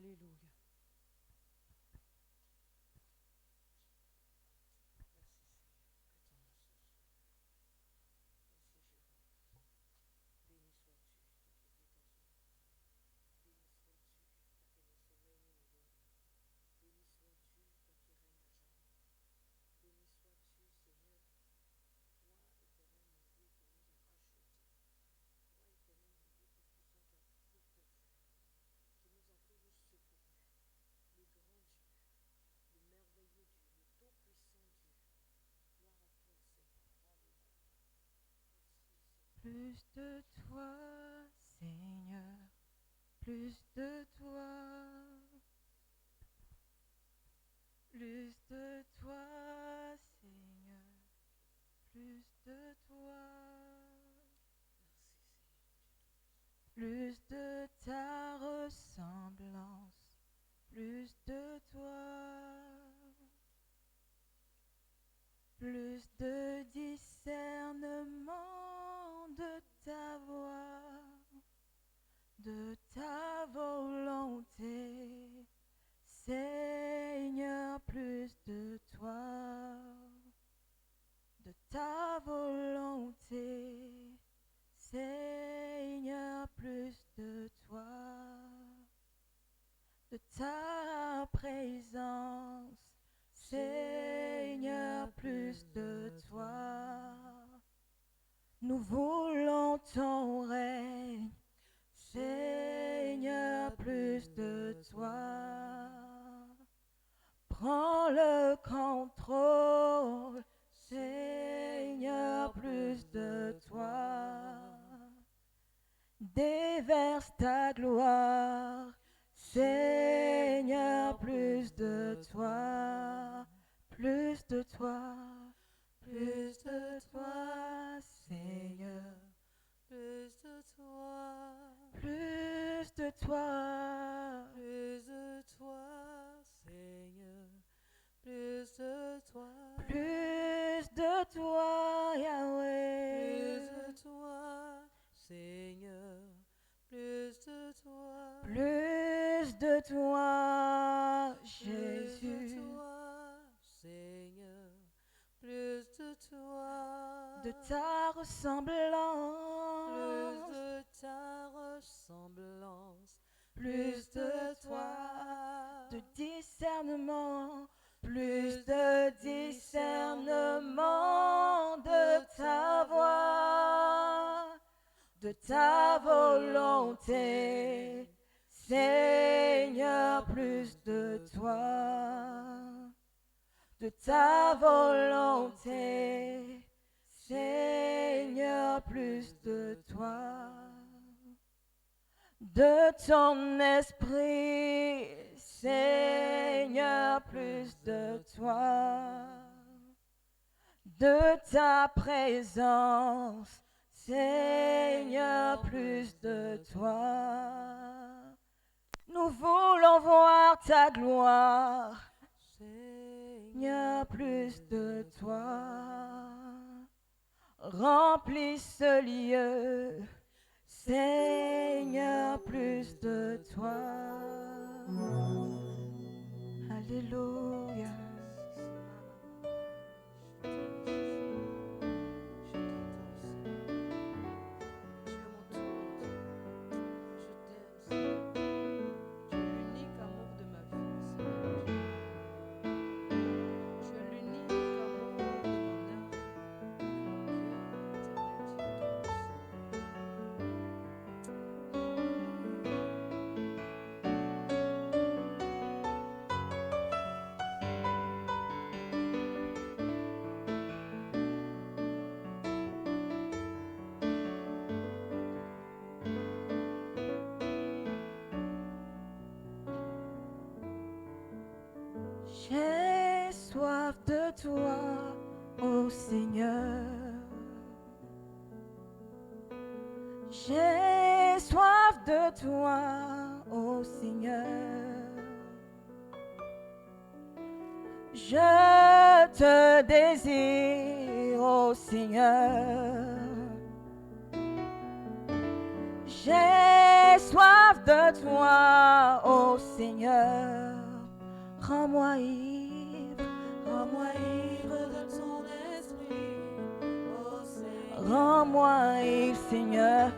Alléluia. Plus de toi, Seigneur, plus de toi, plus de toi, Seigneur, plus de toi, plus de ta ressemblance, plus de toi, plus de discernement de ta voix, de ta volonté, Seigneur, plus de toi, de ta volonté, Seigneur, plus de toi, de ta présence, Seigneur, plus de toi. Nous voulons ton règne, Seigneur, plus de toi. Prends le contrôle, Seigneur, plus de toi. Déverse ta gloire, Seigneur, plus de toi, plus de toi, plus de toi, Seigneur, Plus de toi, plus de toi, plus de toi, Seigneur, plus de toi, plus de toi, Yahweh, plus de toi, Seigneur, plus de toi, plus de toi, plus de Jésus, toi, Seigneur, plus de toi, de ta plus ressemblance, de ta ressemblance, plus de toi, de discernement, plus de discernement de ta voix, de ta volonté, Seigneur, plus de toi, de ta volonté, Seigneur, plus de toi, de ton esprit, Seigneur, plus de toi, de ta présence, Seigneur, plus de toi. Nous voulons voir ta gloire, Seigneur, plus de toi. Remplis ce lieu, Seigneur, plus de toi. Alléluia. J'ai soif de toi, ô Seigneur. J'ai soif de toi, ô Seigneur. Je te désire, ô Seigneur. J'ai soif de toi, ô Seigneur. Rends-moi ivre, Rends-moi ivre de ton esprit, ô Seigneur. rends-moi ivre, Seigneur.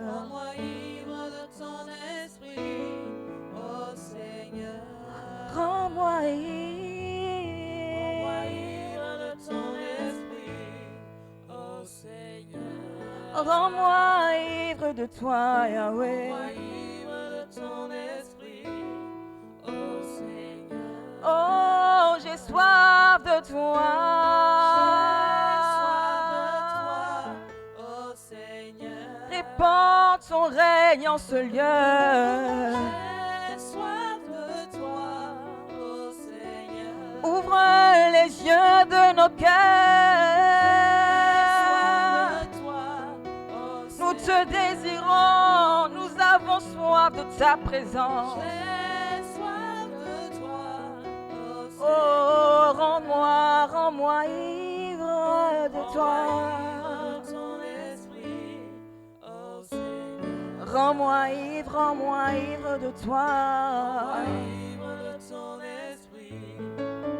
Rends-moi ivre de ton esprit, ô Seigneur. Rends-moi Rends-moi ivre, ivre de ton esprit, ô Seigneur. rends-moi ivre de toi, Yahweh. Rends-moi ivre de ton esprit, ô Seigneur. Oh, j'ai soif de toi. J'ai soif de toi, ô Seigneur. Répands ton règne en ce lieu. J'ai soif de toi, ô Seigneur. Ouvre les yeux de nos cœurs. Soif de toi, ô Nous te Seigneur. désirons, nous avons soif de ta présence. J'ai soif de toi, ô Seigneur. Oh, rends-moi ivre de toi. Rends-moi ivre de ton esprit, ô Seigneur. Rends-moi ivre de toi. Rends-moi ivre de ton esprit,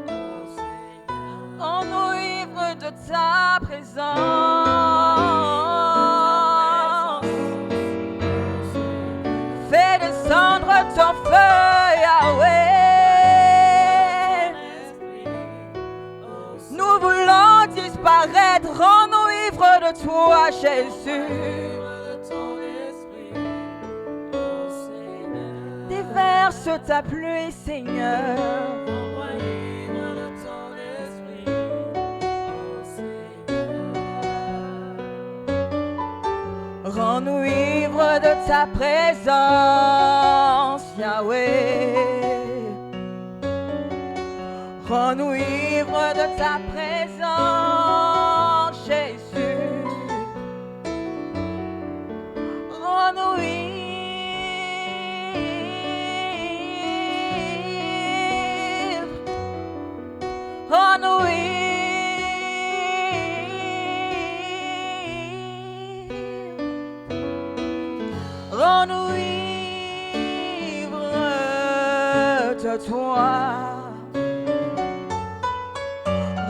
ô Seigneur. Rends-nous ivre de ta présence. Fais descendre ton feu, Yahweh. Nous voulons disparaître. Rends-nous ivre de toi, Jésus. Déverse ta pluie, Seigneur. Rends-nous ivre de ta présence, Yahweh. Rends-nous ivre de ta présence, Jésus. Rends-nous ivre. Rends-nous ivre. Rends-nous ivre de toi.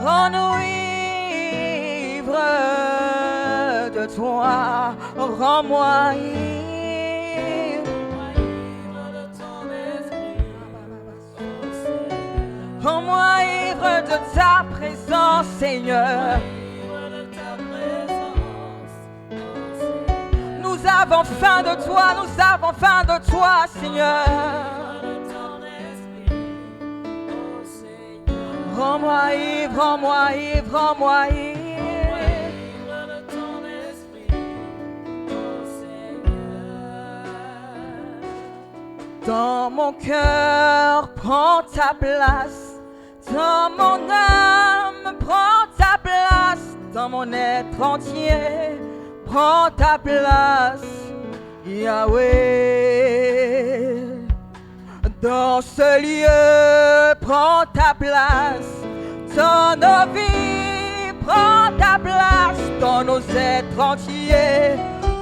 Rends-nous ivre de toi. Rends-moi ivre. Rends-moi ivre de ta présence, Seigneur. Nous avons faim de toi, nous avons faim de toi, Seigneur. Rends-moi ivre, rends-moi ivre, rends-moi ivre. Dans mon cœur, prends ta place. Dans mon âme, prends ta place. Dans mon être entier, prends ta place, Yahweh. Dans ce lieu, prends ta place. Dans nos vies, prends ta place. Dans nos êtres entiers,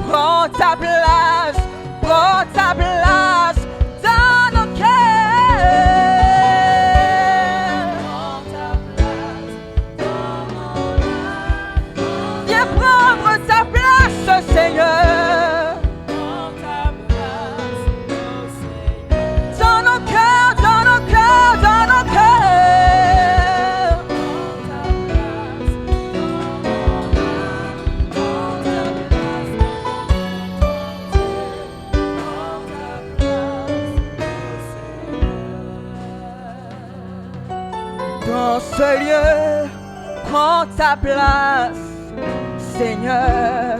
prends ta place. Prends ta place dans nos cœurs. Prends ta place dans mon âme. Viens prendre ta place, Seigneur. Prends ta place, ô Seigneur. Dans nos cœurs, dans nos cœurs, dans nos cœurs. Prends ta place dans mon âme. Prends ta place Dans ce lieu, prends ta place, Seigneur.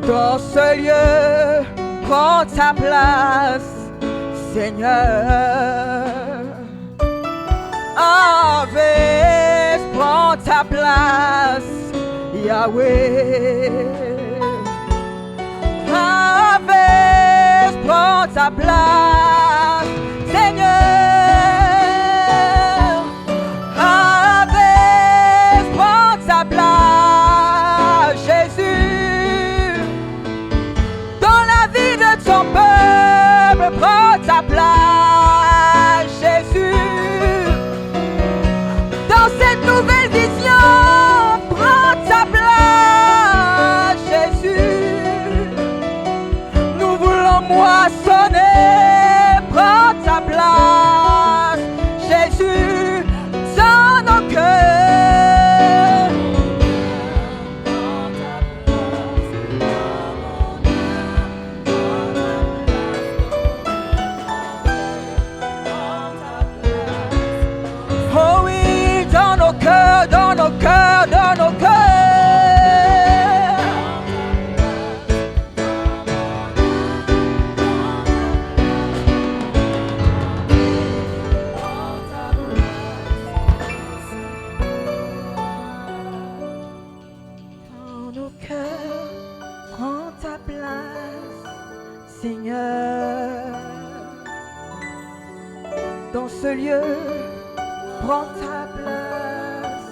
Dans ce lieu, prends ta place, Seigneur. Ave, prends ta place, Yahweh. Ave, prends ta place, Seigneur. Ave, prends ta place, Jésus. moissonner, prends ta place, Jésus, dans nos cœurs. Oh oui, dans nos cœurs, dans nos cœurs, dans nos cœurs. Dans nos cœurs, prends ta place, Seigneur. Dans ce lieu, prends ta place,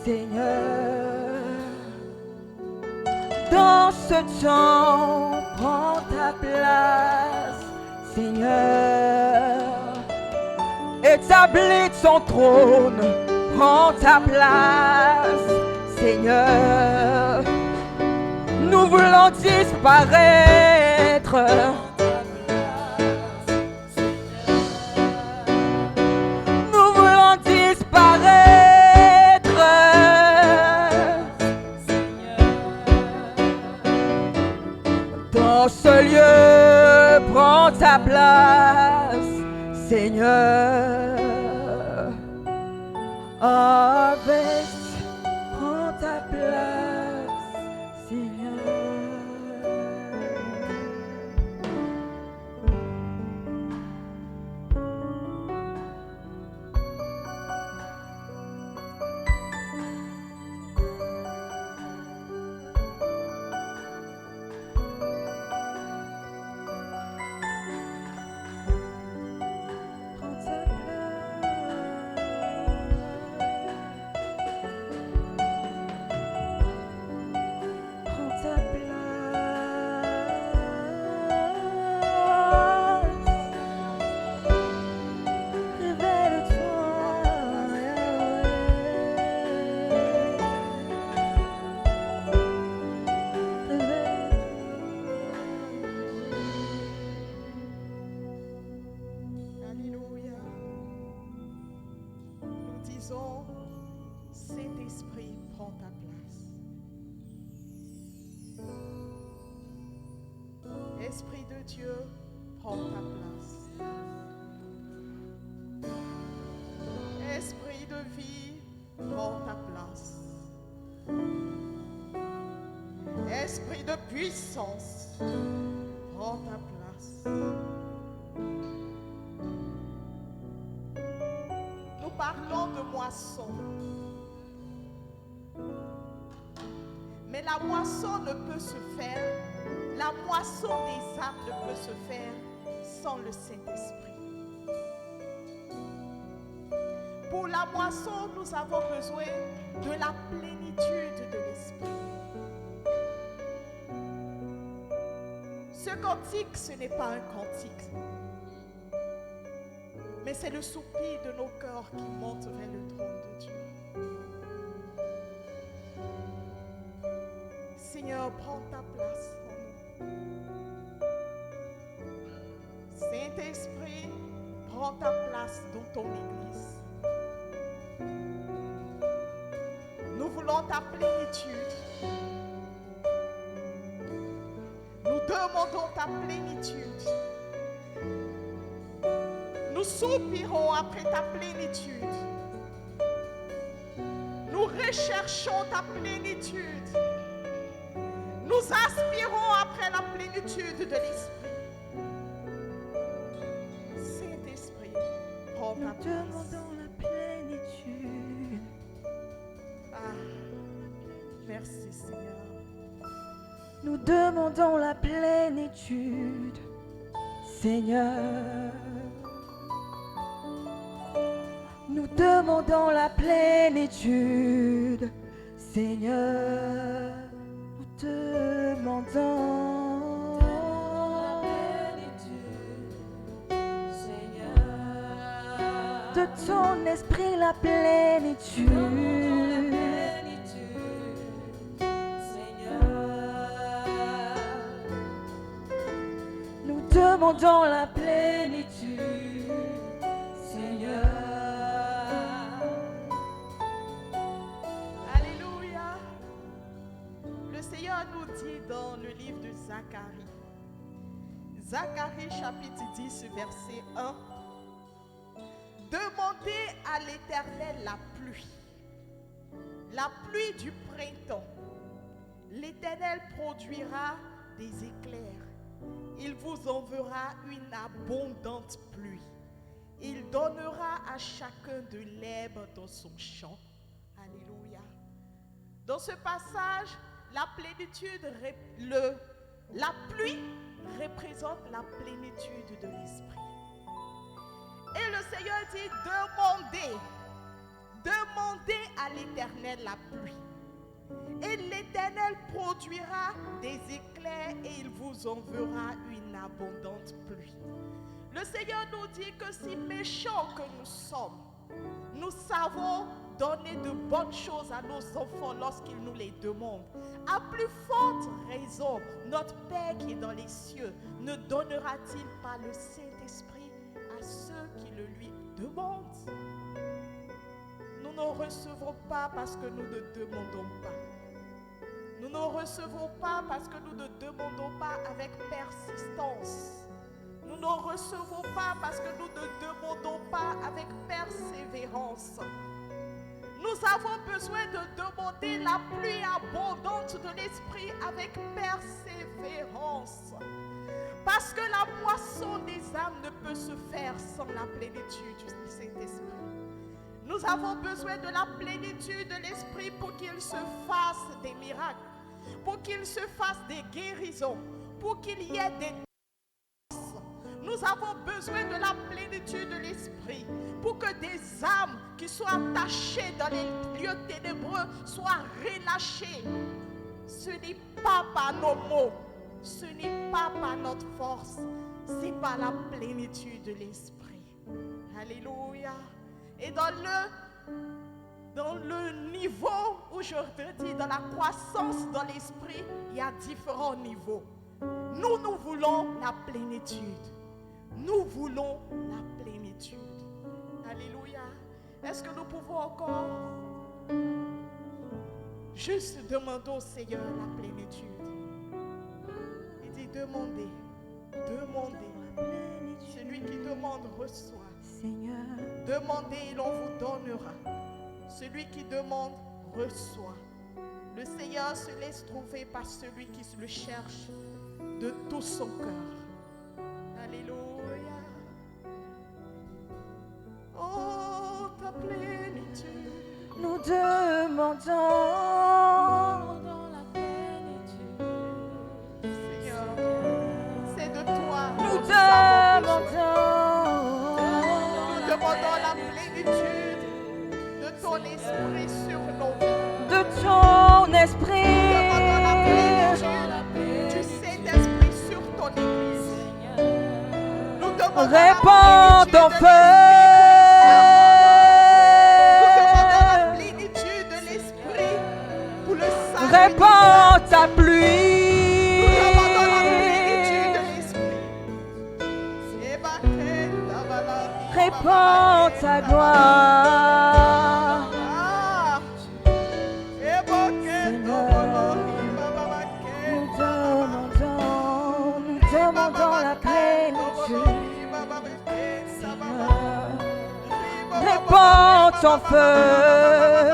Seigneur. Dans ce temps, prends ta place, Seigneur. Établis ton trône, prends ta place, Seigneur. Nous voulons disparaître. Nous voulons disparaître. Dans ce lieu, prends ta place, Seigneur. Harvest, prends ta place, Seigneur. Prends ta Alléluia. Nous disons, Saint-Esprit, prends ta place. Esprit de Dieu, prends ta place. Esprit de vie, prends ta place. Esprit de puissance, prends ta place. Nous parlons de moisson. Mais la moisson ne peut se faire, la moisson des âmes ne peut se faire sans le Saint-Esprit. Pour la moisson, nous avons besoin de la plénitude de l'Esprit. Ce cantique, ce n'est pas un cantique, mais c'est le soupir de nos cœurs qui monte vers le trône de Dieu. Seigneur, prends ta place en nous. Saint-Esprit, prends ta place dans ton Église. Nous voulons ta plénitude. Nous demandons ta plénitude. Nous soupirons après ta plénitude. Nous recherchons ta plénitude. Nous aspirons après la plénitude de l'Esprit. Saint-Esprit, prends ta Nous place. demandons la plénitude. Ah, merci Seigneur. Nous demandons la plénitude, Seigneur. Nous demandons la plénitude, Seigneur. Nous demandons de ton esprit la plénitude. Nous demandons la plénitude, Seigneur. Alléluia. Le Seigneur nous dit dans le livre de Zacharie, Zacharie chapitre 10, verset 1, demandez à l'Éternel la pluie du printemps. L'Éternel produira des éclairs. Il vous enverra une abondante pluie. Il donnera à chacun de l'herbe dans son champ. Alléluia. Dans ce passage, la plénitude, la pluie représente la plénitude de l'esprit. Et le Seigneur dit, demandez à l'Éternel la pluie. Et l'Éternel produira des éclairs et il vous enverra une abondante pluie. Le Seigneur nous dit que si méchants que nous sommes, nous savons donner de bonnes choses à nos enfants lorsqu'ils nous les demandent. À plus forte raison, notre Père qui est dans les cieux ne donnera-t-il pas le Saint-Esprit à ceux qui le lui demandent? Nous ne recevons pas parce que nous ne demandons pas. Nous ne recevons pas parce que nous ne demandons pas avec persistance. Nous ne recevons pas parce que nous ne demandons pas avec persévérance. Nous avons besoin de demander la pluie abondante de l'Esprit avec persévérance. Parce que la moisson des âmes ne peut se faire sans la plénitude du Saint-Esprit. Nous avons besoin de la plénitude de l'Esprit pour qu'il se fasse des miracles, pour qu'il se fasse des guérisons, pour qu'il y ait des délices. Nous avons besoin de la plénitude de l'Esprit pour que des âmes qui sont attachées dans les lieux ténébreux soient relâchées. Ce n'est pas par nos mots, ce n'est pas par notre force, c'est par la plénitude de l'Esprit. Alléluia. Et dans le niveau où je te dis, dans la croissance dans l'esprit, il y a différents niveaux. Nous voulons la plénitude. Nous voulons la plénitude. Alléluia. Est-ce que nous pouvons encore juste demander au Seigneur la plénitude? Il dit demandez. Celui qui demande reçoit. Seigneur. Demandez et l'on vous donnera. Celui qui demande reçoit. Le Seigneur se laisse trouver par celui qui le cherche de tout son cœur. Alléluia. Oh, ta plénitude. Nous demandons la plénitude. Seigneur, c'est de toi. nous dont nous avons besoin. demandons Nous demandons la plénitude de ton esprit sur nos vies. de ton Nous demandons la esprit. plénitude du Saint-Esprit sur ton église. Nous demandons Répands ton la feu. plénitude de l'esprit pour le salut. Répands ta Nous pluie. demandons la plénitude de l'esprit. Répands ta gloire. Ah. Nous demandons la plénitude. Répands ton feu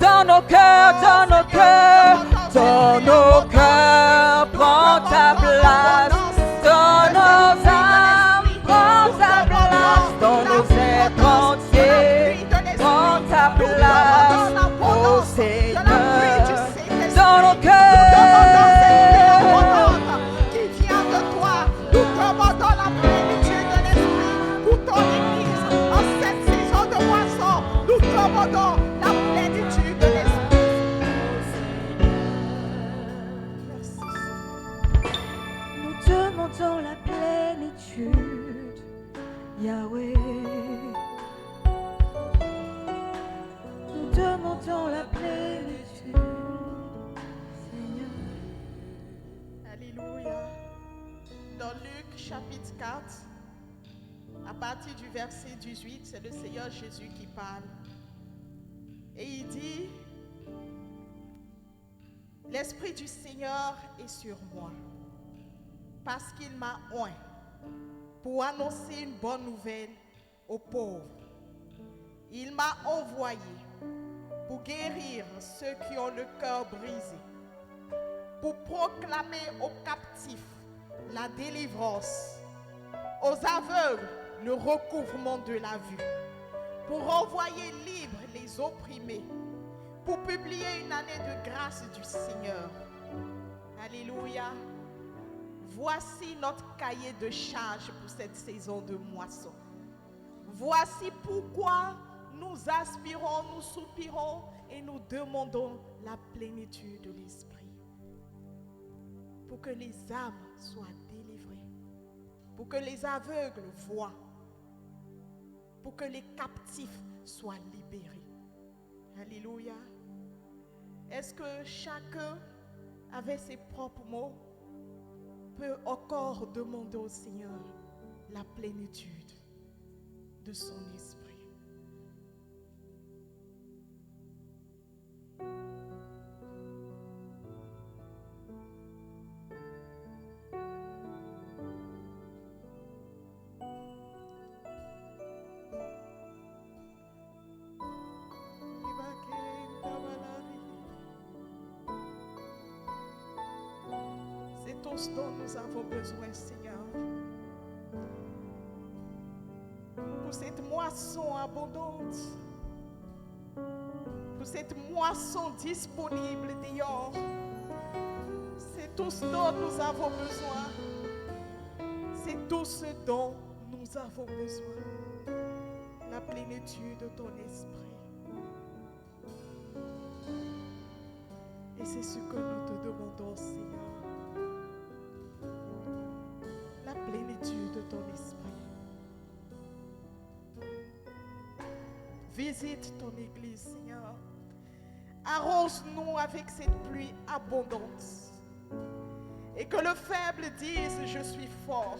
dans nos cœurs, dans nos cœurs, dans nos cœurs. Prends ta place dans nos âmes. Prends ta place dans nos êtres entiers. Prends ta place, ô Seigneur, dans nos cœurs. Qui vient de toi, nous demandons la plénitude de l'esprit pour ton église. En cette saison de moisson, nous demandons la plénitude de l'esprit. Nous demandons la plénitude, Yahweh. Nous demandons la plénitude, Seigneur. Alléluia. Dans Luc chapitre 4, à partir du verset 18, c'est le Seigneur Jésus qui parle. Et il dit, l'Esprit du Seigneur est sur moi, parce qu'il m'a oint pour annoncer une bonne nouvelle aux pauvres. Il m'a envoyé pour guérir ceux qui ont le cœur brisé, pour proclamer aux captifs la délivrance, aux aveugles le recouvrement de la vue, pour renvoyer libres les opprimés, pour publier une année de grâce du Seigneur. Alléluia. Voici notre cahier de charge pour cette saison de moisson. Voici pourquoi nous aspirons, nous soupirons et nous demandons la plénitude de l'Esprit. Pour que les âmes soient délivrées, pour que les aveugles voient, pour que les captifs soient libérés. Alléluia. Est-ce que chacun, avec ses propres mots, peut encore demander au Seigneur la plénitude de son esprit? C'est tout ce dont nous avons besoin, Seigneur. Pour cette moisson abondante, pour cette moisson disponible dehors, c'est tout ce dont nous avons besoin. C'est tout ce dont nous avons besoin. La plénitude de ton esprit. Et c'est ce que nous te demandons, Seigneur. La plénitude de ton esprit. Visite ton église, Seigneur. Arrose-nous avec cette pluie abondante. Et que le faible dise, je suis fort.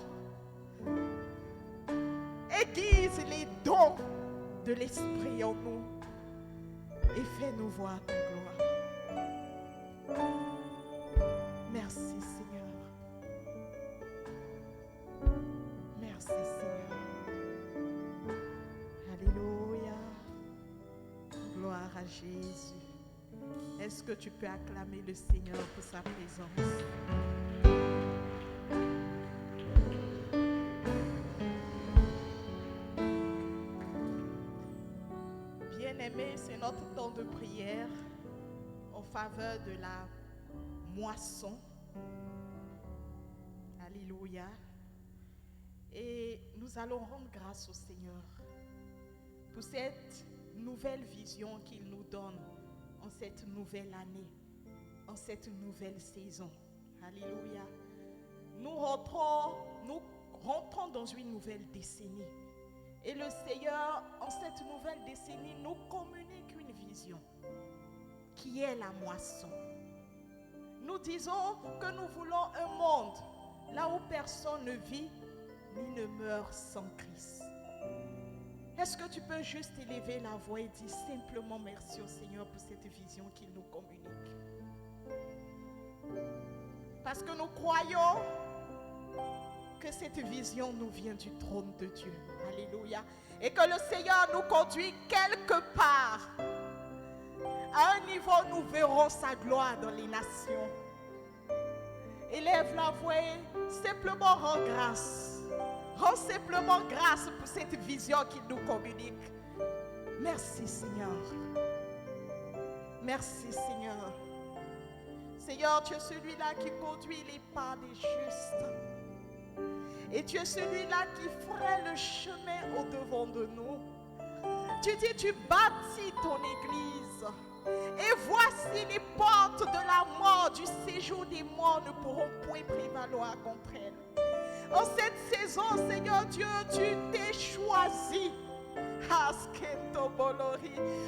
Aiguise les dons de l'esprit en nous. Et fais-nous voir ta gloire. Merci, Seigneur. Merci, Seigneur. Alléluia. Gloire à Jésus. Est-ce que tu peux acclamer le Seigneur pour sa présence? Bien-aimés, c'est notre temps de prière en faveur de la moisson. Alléluia. Et nous allons rendre grâce au Seigneur pour cette nouvelle vision qu'il nous donne en cette nouvelle année, en cette nouvelle saison. Alléluia. Nous rentrons dans une nouvelle décennie. Et le Seigneur, en cette nouvelle décennie, nous communique une vision qui est la moisson. Nous disons que nous voulons un monde là où personne ne vit ni ne meurt sans Christ. Est-ce que tu peux juste élever la voix et dire simplement merci au Seigneur pour cette vision qu'il nous communique? Parce que nous croyons que cette vision nous vient du trône de Dieu. Alléluia. Et que le Seigneur nous conduit quelque part. À un niveau, nous verrons sa gloire dans les nations. Élève la voix et simplement rends grâce. Rends simplement grâce pour cette vision qu'il nous communique. Merci, Seigneur. Merci, Seigneur. Seigneur, tu es celui-là qui conduit les pas des justes. Et tu es celui-là qui ferait le chemin au-devant de nous. Tu dis, tu bâtis ton église. Et voici les portes de la mort, du séjour des morts ne pourront point prévaloir contre elle. En cette saison, Seigneur Dieu, tu t'es choisi.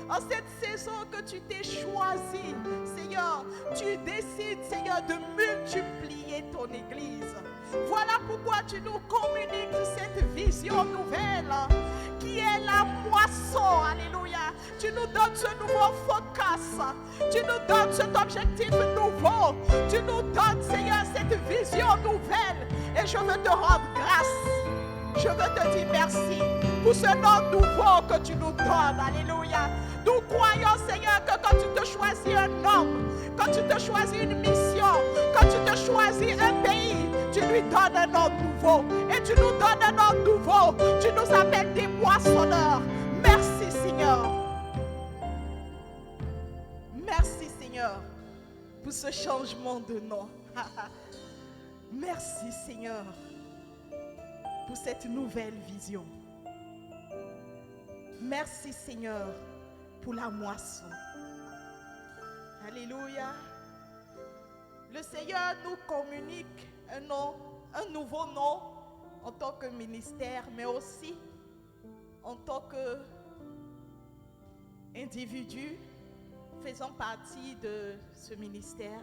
En cette saison que tu t'es choisi, Seigneur, tu décides, Seigneur, de multiplier ton église. tu nous communiques cette vision nouvelle qui est la moisson. Alléluia. Tu nous donnes ce nouveau focus. Tu nous donnes cet objectif nouveau. Tu nous donnes, Seigneur, cette vision nouvelle. Et je veux te rendre grâce. Je veux te dire merci pour ce nom nouveau que tu nous donnes. Alléluia. Nous croyons, Seigneur, que quand tu te choisis un homme, quand tu te choisis une mission, quand tu te choisis un pays, tu lui donnes un nom nouveau. Et tu nous donnes un nom nouveau. Tu nous appelles des moissonneurs. Merci, Seigneur. Merci, Seigneur, pour ce changement de nom. Merci, Seigneur, pour cette nouvelle vision. Merci, Seigneur, pour la moisson. Alléluia. Le Seigneur nous communique un nom, un nouveau nom en tant que ministère, mais aussi en tant qu'individu faisant partie de ce ministère.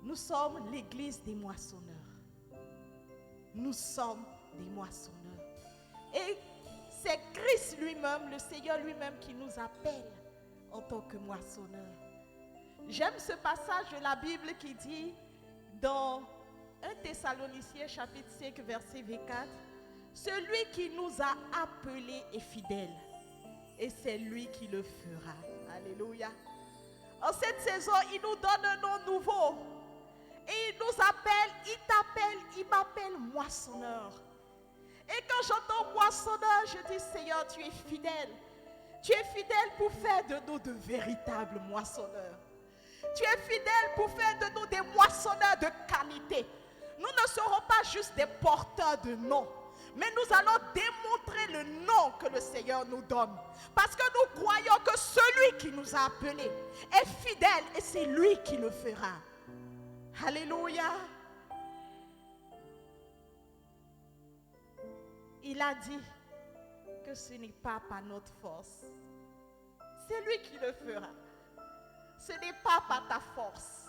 Nous sommes l'église des moissonneurs. Nous sommes des moissonneurs. Et c'est Christ lui-même, le Seigneur lui-même qui nous appelle en tant que moissonneurs. J'aime ce passage de la Bible qui dit dans 1 Thessaloniciens chapitre 5 verset 24, celui qui nous a appelés est fidèle et c'est lui qui le fera. Alléluia. En cette saison, il nous donne un nom nouveau et il nous appelle, il t'appelle, il m'appelle moissonneur. Et quand j'entends moissonneur, je dis Seigneur, tu es fidèle. Tu es fidèle pour faire de nous de véritables moissonneurs. Tu es fidèle pour faire de nous des moissonneurs de qualité. Nous ne serons pas juste des porteurs de noms, mais nous allons démontrer le nom que le Seigneur nous donne. Parce que nous croyons que celui qui nous a appelés est fidèle et c'est lui qui le fera. Alléluia. Il a dit que ce n'est pas par notre force. C'est lui qui le fera. Ce n'est pas par ta force.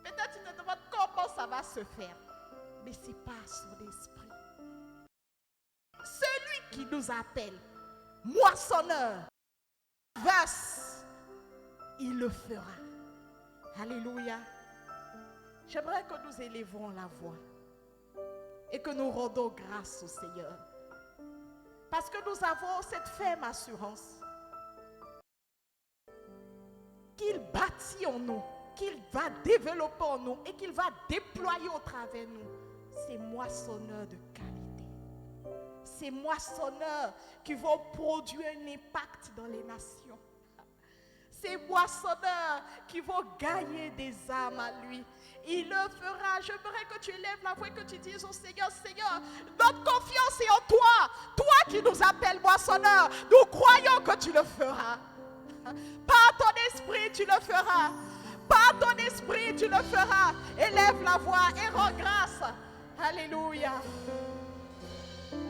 Peut-être tu te demandes comment ça va se faire. Mais c'est par son esprit. Celui qui nous appelle moissonneur, verse, il le fera. Alléluia. J'aimerais que nous élevons la voix et que nous rendons grâce au Seigneur. Parce que nous avons cette ferme assurance qu'il bâtit en nous, qu'il va développer en nous et qu'il va déployer au travers de nous ces moissonneurs de qualité. Ces moissonneurs qui vont produire un impact dans les nations. Ces moissonneurs qui vont gagner des âmes à lui. Il le fera. J'aimerais que tu élèves la voix et que tu dises au Seigneur, Seigneur, notre confiance est en toi. Toi qui nous appelles moissonneurs, nous croyons que tu le feras. Par ton esprit, tu le feras. Par ton esprit, tu le feras. Élève la voix et rends grâce. Alléluia.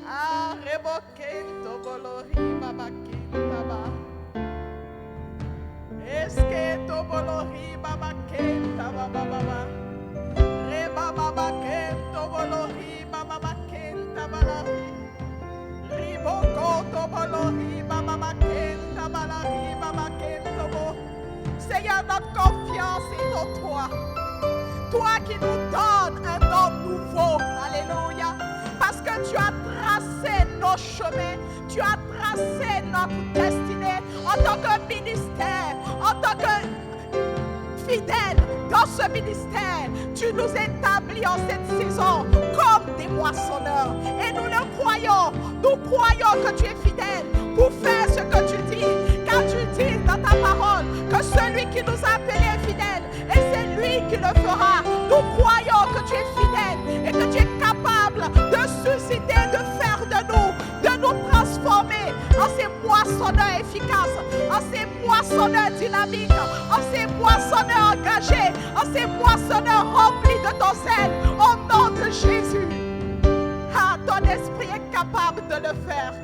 Ah, rebokento bolori babakenta ba. Esketo bolori babakenta baba. Reba babakento bolori babakenta balari. Ribokoto bolori babakenta balari babakento bo. Seigneur, notre confiance est en toi. Toi qui nous donnes un nom nouveau. Alléluia. Parce que tu as tracé nos chemins. Tu as tracé notre destinée en tant que ministère, en tant que fidèle dans ce ministère. Tu nous établis en cette saison comme des moissonneurs. Et nous le croyons. Nous croyons que tu es fidèle pour faire ce que tu dis. Car tu dis dans ta parole que celui qui nous a appelés est fidèle. Et c'est lui qui le fera. Nous croyons que tu es fidèle et que tu es capable de susciter, de faire de nous transformer en ces moissonneurs efficaces, en ces moissonneurs dynamiques, en ces moissonneurs engagés, en ces moissonneurs remplis de ton zèle, au nom de Jésus. Ah, ton esprit est capable de le faire.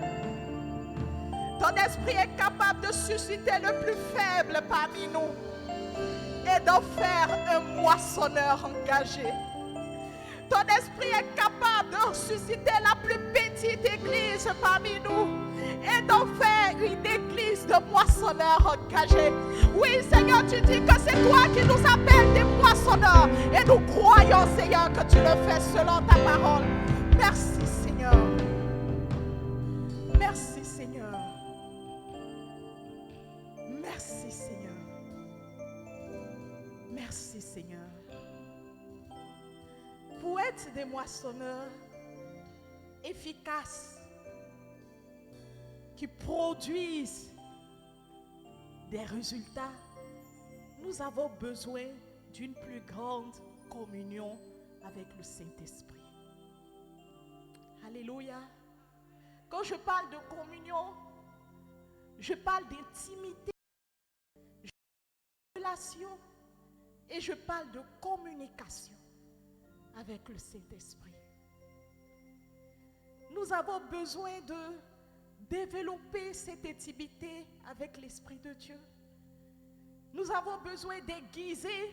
Ton esprit est capable de susciter le plus faible parmi nous et d'en faire un moissonneur engagé. Ton esprit est capable de ressusciter la plus petite église parmi nous et d'en faire une église de moissonneurs engagés. Oui, Seigneur, tu dis que c'est toi qui nous appelles des moissonneurs et nous croyons, Seigneur, que tu le fais selon ta parole. Merci, Seigneur. Merci, Seigneur. Merci, Seigneur. Merci, Seigneur. Pour être des moissonneurs efficaces, qui produisent des résultats, nous avons besoin d'une plus grande communion avec le Saint-Esprit. Alléluia. Quand je parle de communion, je parle d'intimité, de relation et je parle de communication avec le Saint-Esprit. Nous avons besoin de développer cette intimité avec l'Esprit de Dieu. Nous avons besoin d'aiguiser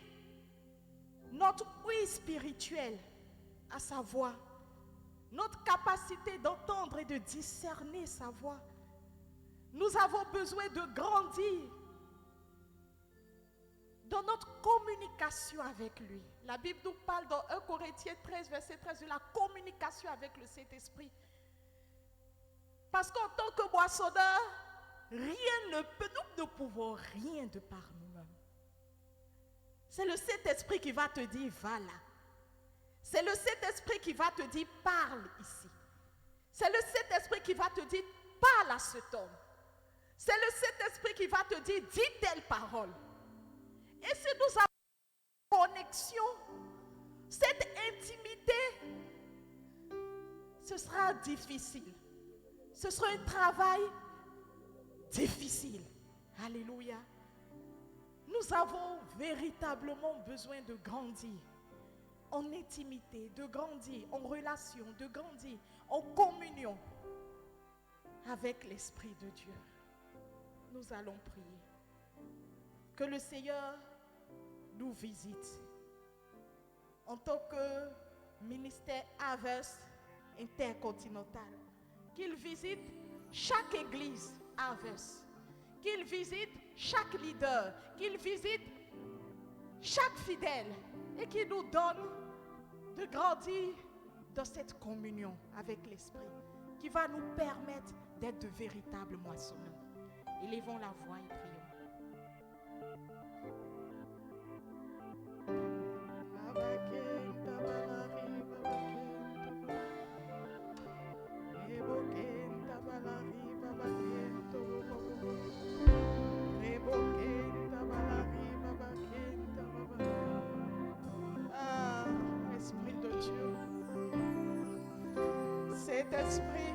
notre ouïe spirituelle, à sa voix, notre capacité d'entendre et de discerner sa voix. Nous avons besoin de grandir dans notre communication avec lui. La Bible nous parle dans 1 Corinthiens 13, verset 13, de la communication avec le Saint-Esprit. Parce qu'en tant que moissonneur, rien ne peut, nous ne pouvons rien de par nous-mêmes. C'est le Saint-Esprit qui va te dire, va là. C'est le Saint-Esprit qui va te dire, parle ici. C'est le Saint-Esprit qui va te dire, parle à cet homme. C'est le Saint-Esprit qui va te dire, dis telle parole. Et si nous avons une connexion, cette intimité, ce sera difficile. Ce sera un travail difficile. Alléluia. Nous avons véritablement besoin de grandir en intimité, de grandir en relation, de grandir en communion avec l'Esprit de Dieu. Nous allons prier. Que le Seigneur nous visite en tant que ministère Harvest intercontinental. Qu'il visite chaque église Harvest, qu'il visite chaque leader, qu'il visite chaque fidèle et qu'il nous donne de grandir dans cette communion avec l'Esprit qui va nous permettre d'être de véritables moissonneurs. Élevons la voix et prions. Esprit de Dieu, cet esprit,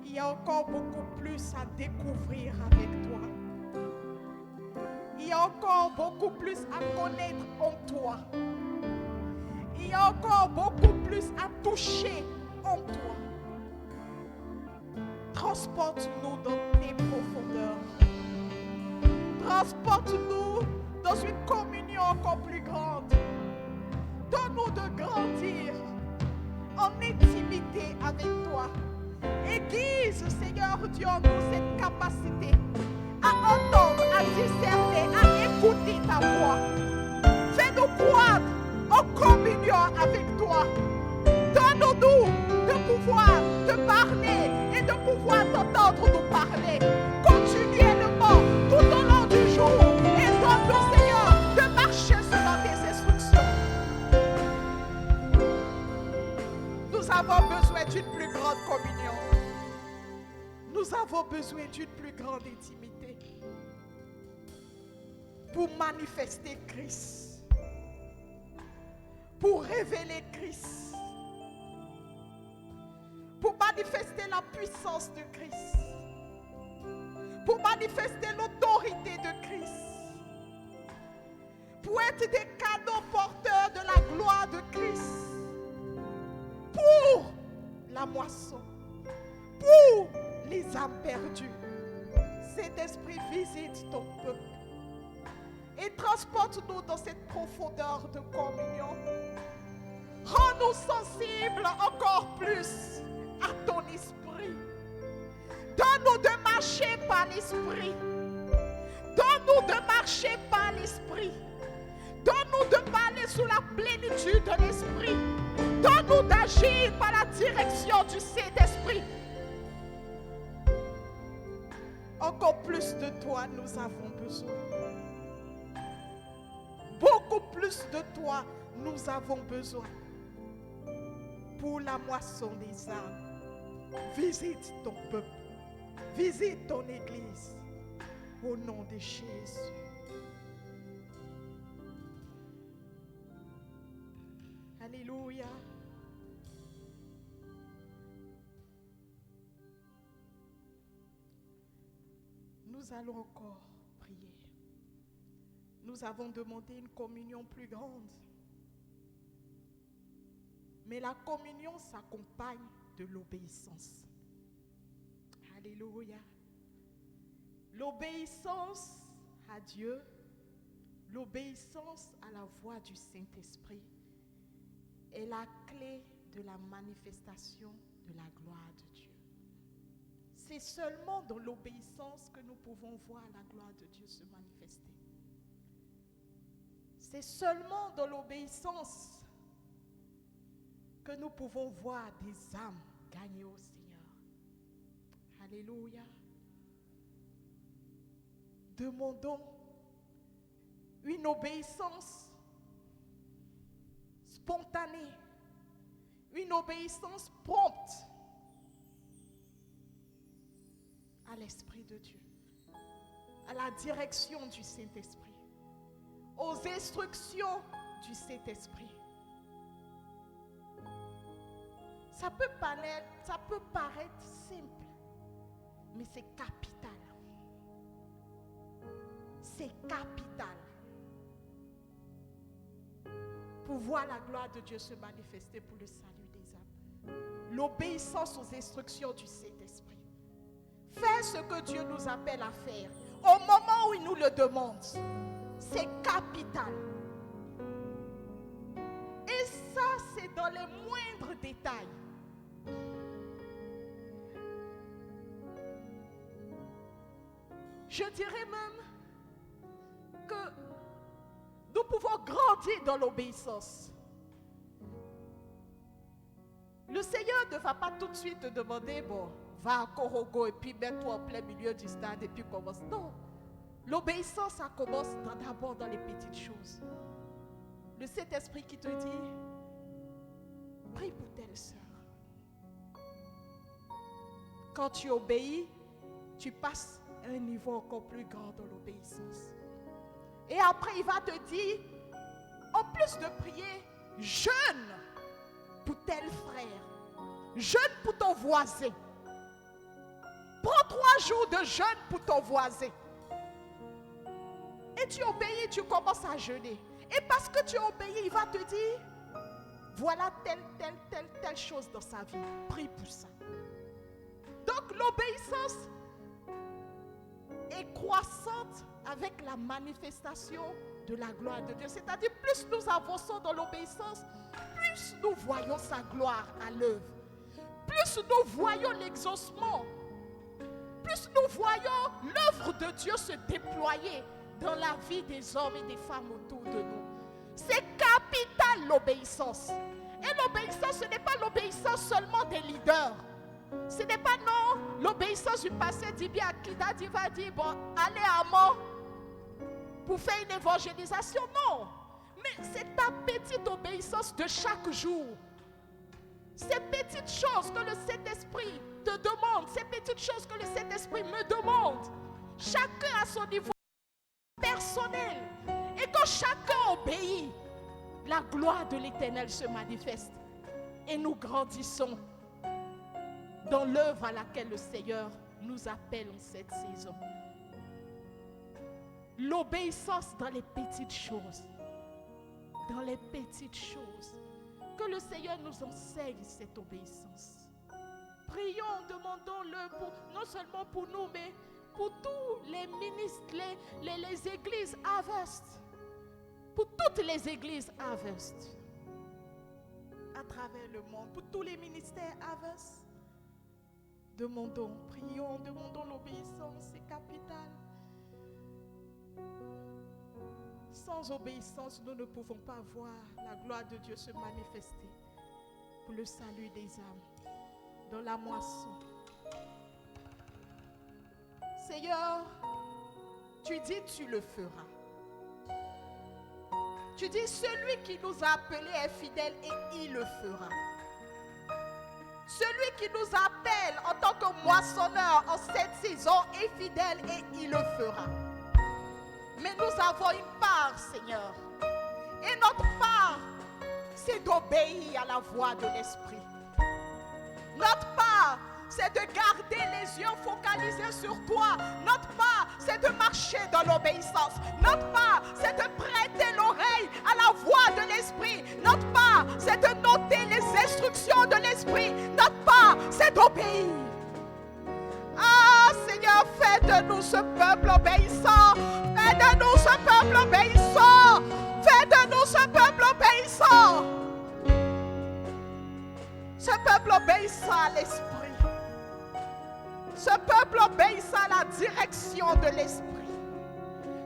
il y a encore beaucoup plus à découvrir avec toi. Il y a encore beaucoup plus à connaître en toi. Il y a encore beaucoup plus à toucher en toi. Transporte-nous dans tes profondeurs. Transporte-nous dans une communion encore plus grande. Donne-nous de grandir en intimité avec toi. Aiguise, Seigneur Dieu, en nous cette capacité à entendre, à discerner, à écouter ta voix. Fais-nous croître en communion avec toi. Donne-nous de pouvoir te parler et de pouvoir t'entendre nous parler continuellement tout au long du jour. Et donne-nous, Seigneur, de marcher selon tes instructions. Nous avons besoin d'une plus grande communion. Nous avons besoin d'une plus grande intimité pour manifester Christ, pour révéler Christ, pour manifester la puissance de Christ, pour manifester l'autorité de Christ, pour être des canaux porteurs de la gloire de Christ, pour la moisson, pour les âmes perdues. Cet esprit visite ton peuple. et transporte-nous dans cette profondeur de communion. Rends-nous sensibles encore plus à ton esprit. Donne-nous de marcher par l'esprit. Donne-nous de marcher par l'esprit. Donne-nous de parler sous la plénitude de l'esprit. Donne-nous d'agir par la direction du Saint-Esprit. Encore plus de toi, nous avons besoin. Beaucoup plus de toi, nous avons besoin. Pour la moisson des âmes, visite ton peuple. Visite ton église. Au nom de Jésus. Alléluia. Nous allons encore prier. Nous avons demandé une communion plus grande. Mais la communion s'accompagne de l'obéissance. Alléluia. L'obéissance à Dieu, l'obéissance à la voix du Saint-Esprit est la clé de la manifestation de la gloire de Dieu. C'est seulement dans l'obéissance que nous pouvons voir la gloire de Dieu se manifester. C'est seulement dans l'obéissance que nous pouvons voir des âmes gagner au Seigneur. Alléluia. Demandons une obéissance spontanée, une obéissance prompte à l'Esprit de Dieu, à la direction du Saint-Esprit, aux instructions du Saint-Esprit. Ça peut paraître simple, mais c'est capital. C'est capital pour voir la gloire de Dieu se manifester pour le salut des âmes. L'obéissance aux instructions du Saint-Esprit. Faire ce que Dieu nous appelle à faire au moment où il nous le demande. C'est capital. Et ça, c'est dans les moindres détails. Je dirais même que nous pouvons grandir dans l'obéissance. Le Seigneur ne va pas tout de suite te demander, bon, va à Korogo et puis mets-toi en plein milieu du stade et puis commence. Non, l'obéissance, ça commence d'abord dans les petites choses. Le Saint-Esprit qui te dit, prie pour telle sœur. Quand tu obéis, tu passes à un niveau encore plus grand dans l'obéissance. Et après, il va te dire, en plus de prier, jeûne pour tel frère, jeûne pour ton voisin. Prends 3 jours de jeûne pour ton voisin. Et tu obéis, tu commences à jeûner. Et parce que tu obéis, il va te dire, voilà telle chose dans sa vie. Prie pour ça. Donc l'obéissance est croissante avec la manifestation de la gloire de Dieu. C'est-à-dire, plus nous avançons dans l'obéissance, plus nous voyons sa gloire à l'œuvre. Plus nous voyons l'exaucement. Plus nous voyons l'œuvre de Dieu se déployer dans la vie des hommes et des femmes autour de nous. C'est capital l'obéissance. Et l'obéissance, ce n'est pas l'obéissance seulement des leaders. Ce n'est pas non, l'obéissance du pasteur dit bien à Kida, il va dire, bon, allez à Mont pour faire une évangélisation. Non, mais c'est ta petite obéissance de chaque jour. Ces petites choses que le Saint-Esprit te demande, ces petites choses que le Saint-Esprit me demande, chacun à son niveau personnel. Et quand chacun obéit, la gloire de l'Éternel se manifeste. Et nous grandissons dans l'œuvre à laquelle le Seigneur nous appelle en cette saison. L'obéissance dans les petites choses. Dans les petites choses. Que le Seigneur nous enseigne cette obéissance. Prions, demandons-le non seulement pour nous, mais pour tous les ministres, les églises Harvest, pour toutes les églises Harvest à travers le monde, pour tous les ministères Harvest. Demandons, prions, demandons l'obéissance, c'est capital. Sans obéissance, nous ne pouvons pas voir la gloire de Dieu se manifester pour le salut des âmes dans la moisson. Seigneur, tu dis tu le feras. Tu dis celui qui nous a appelés est fidèle et il le fera. Celui qui nous appelle en tant que moissonneur en cette saison est fidèle et il le fera. Mais nous avons une part, Seigneur. Et notre part, c'est d'obéir à la voix de l'Esprit. Notre part, c'est de garder les yeux focalisés sur toi. Notre part, c'est de marcher dans l'obéissance. Notre part, c'est de prêter l'oreille à la voix de l'Esprit. Notre part, c'est de noter les instructions de l'Esprit. Notre part, c'est d'obéir. Ah Seigneur, fais de nous ce peuple obéissant. Fais de nous ce peuple obéissant. Fais de nous ce peuple obéissant. Ce peuple obéissant à l'Esprit. Ce peuple obéissant à la direction de l'Esprit.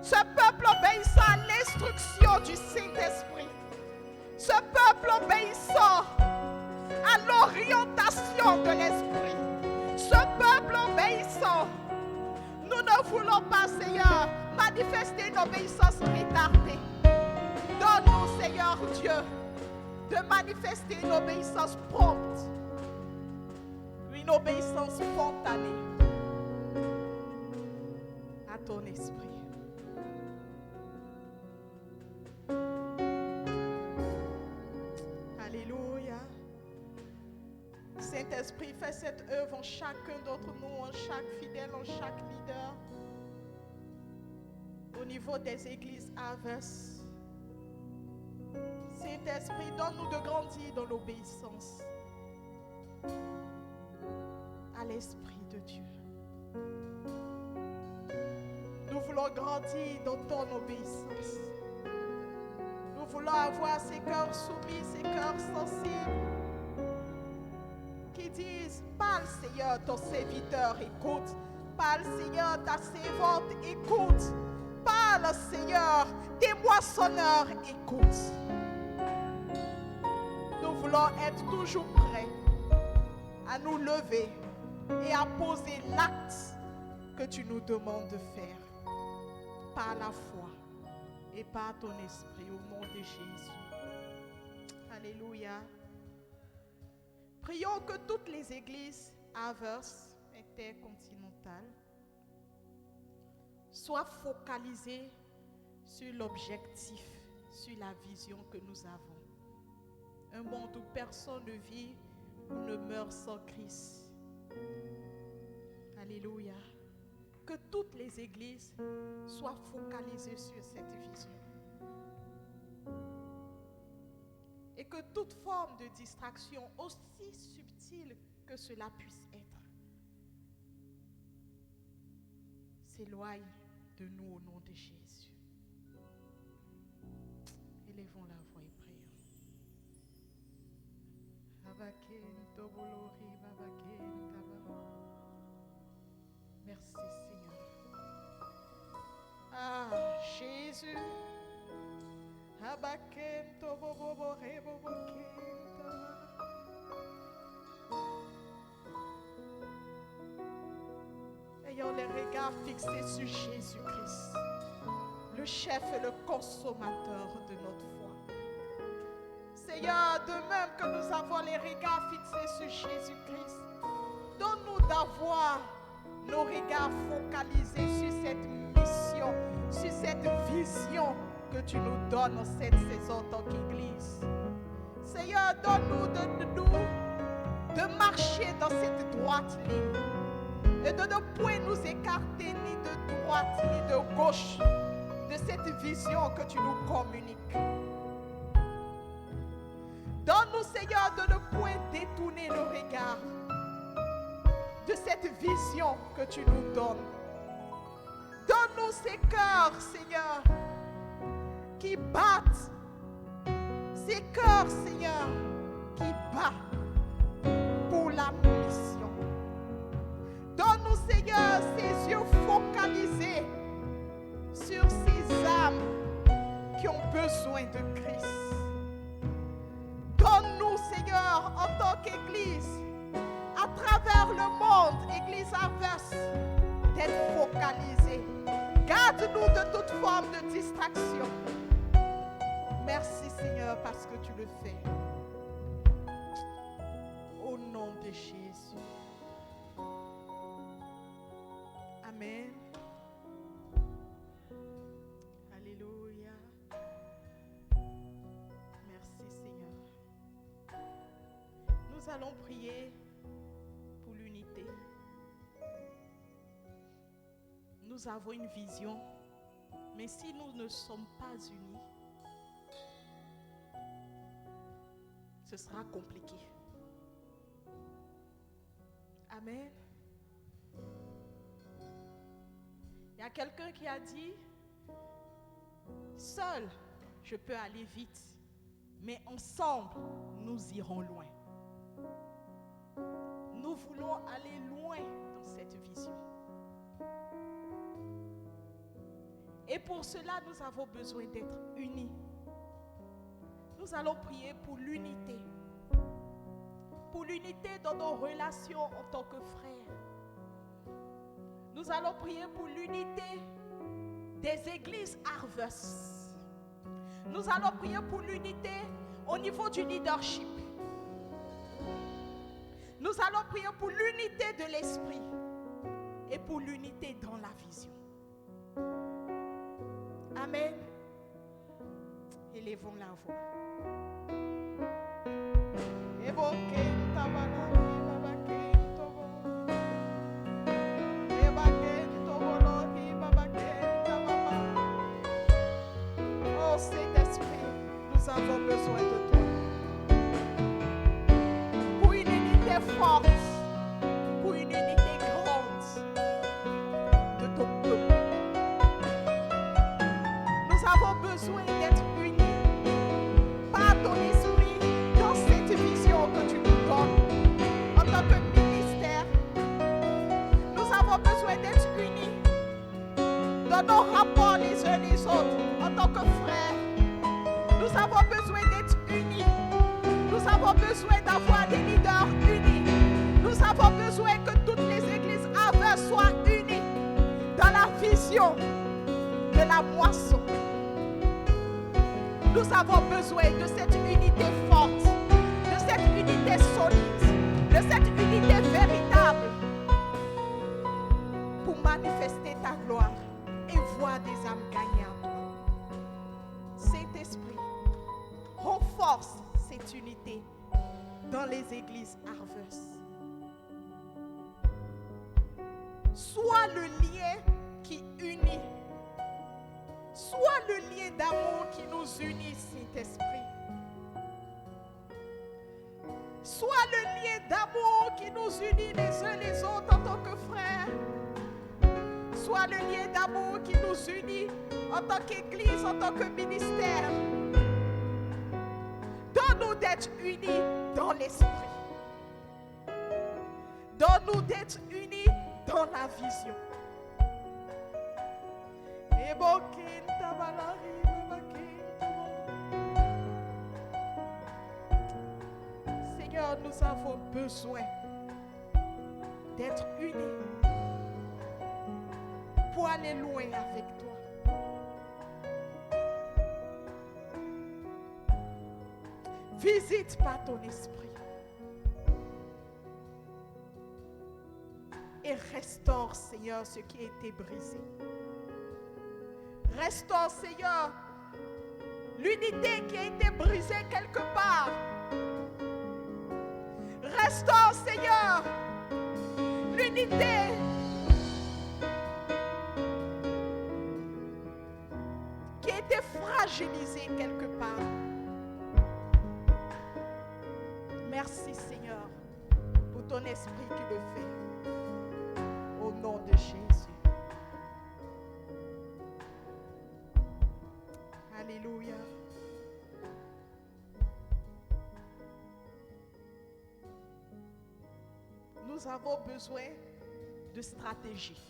Ce peuple obéissant à l'instruction du Saint-Esprit. Ce peuple obéissant à l'orientation de l'Esprit. Ce peuple obéissant. Nous ne voulons pas, Seigneur, manifester une obéissance retardée. Donne-nous, Seigneur Dieu, de manifester une obéissance prompte. Une obéissance spontanée à ton esprit. Alléluia. Saint-Esprit, fais cette œuvre en chacun d'entre nous, en chaque fidèle, en chaque leader. Au niveau des églises Harvest. Saint-Esprit, donne-nous de grandir dans l'obéissance à l'Esprit de Dieu. Nous voulons grandir dans ton obéissance. Nous voulons avoir ces cœurs soumis, ces cœurs sensibles qui disent: parle Seigneur, ton serviteur écoute. Parle Seigneur, ta servante écoute. Parle Seigneur, tes moissonneurs écoutent. Nous voulons être toujours prêts à nous lever et à poser l'acte que tu nous demandes de faire par la foi et par ton esprit au nom de Jésus. Alléluia. Prions que toutes les églises Harvest intercontinentales soient focalisées sur l'objectif, sur la vision que nous avons. Un monde où personne ne vit ou ne meurt sans Christ. Alléluia. Que toutes les églises soient focalisées sur cette vision. Et que toute forme de distraction, aussi subtile que cela puisse être, s'éloigne de nous au nom de Jésus. Élevons la voix et prions. Merci Seigneur. Ah Jésus. Ayons les regards fixés sur Jésus-Christ, le chef et le consommateur de notre foi. Seigneur, de même que nous avons les regards fixés sur Jésus-Christ, donne-nous d'avoir nos regards focalisés sur cette mission, sur cette vision que tu nous donnes en cette saison en tant qu'Église. Seigneur, donne-nous de marcher dans cette droite ligne et de ne point nous écarter ni de droite ni de gauche de cette vision que tu nous communiques. Donne-nous, Seigneur, de ne point détourner le regard de cette vision que tu nous donnes Donne-nous ces cœurs, Seigneur, qui battent. Ces cœurs, Seigneur, qui battent pour la mission. Donne-nous, Seigneur, ces yeux focalisés sur ces âmes qui ont besoin de Christ. Donne-nous, Seigneur, en tant qu'Église, à travers le monde, Église Harvest, d'être focalisés. Garde-nous de toute forme de distraction. Merci, Seigneur, parce que tu le fais. Au nom de Jésus. Amen. Alléluia. Merci, Seigneur. Nous allons prier pour l'unité. Nous avons une vision, mais si nous ne sommes pas unis, ce sera compliqué. Amen. Il y a quelqu'un qui a dit, seul, je peux aller vite, mais ensemble, nous irons loin. Nous voulons aller loin dans cette vision. Et pour cela, nous avons besoin d'être unis. Nous allons prier pour l'unité. Pour l'unité dans nos relations en tant que frères. Nous allons prier pour l'unité des églises Harvest. Nous allons prier pour l'unité au niveau du leadership. Nous allons prier pour l'unité de l'esprit et pour l'unité dans la vision. Amen. Élevons la voix. Oh Saint-Esprit, nous avons besoin de toi. Pour une unité forte, pour une unité grande de ton peuple. Nous avons besoin d'être unis par ton esprit dans cette vision que tu nous donnes en tant que ministère. Nous avons besoin d'être unis dans nos rapports les uns les autres en tant que frères. Nous avons besoin d'être unis. Nous avons besoin d'avoir des leaders unis. Nous avons besoin que toutes les églises Harvest soient unies dans la vision de la moisson. Nous avons besoin de cette unité forte, de cette unité solide, de cette unité véritable pour manifester ta gloire et voir des âmes gagnées en toi. Saint-Esprit, renforce cette unité dans les églises Harvest. Sois le lien qui unit. Sois le lien d'amour qui nous unit, Saint-Esprit. Sois le lien d'amour qui nous unit les uns les autres en tant que frères. Sois le lien d'amour qui nous unit en tant qu'Église, en tant que ministère. Donne-nous d'être unis dans l'esprit. Donne-nous d'être unis dans la vision. Seigneur, nous avons besoin d'être unis pour aller loin avec toi. Visite par ton esprit et restaure, Seigneur, ce qui a été brisé. Restaure, Seigneur, l'unité qui a été brisée quelque part. Restaure, Seigneur, l'unité qui a été fragilisée quelque part. Merci, Seigneur, pour ton esprit qui le fait. Au nom de Jésus. nous avons besoin de stratégie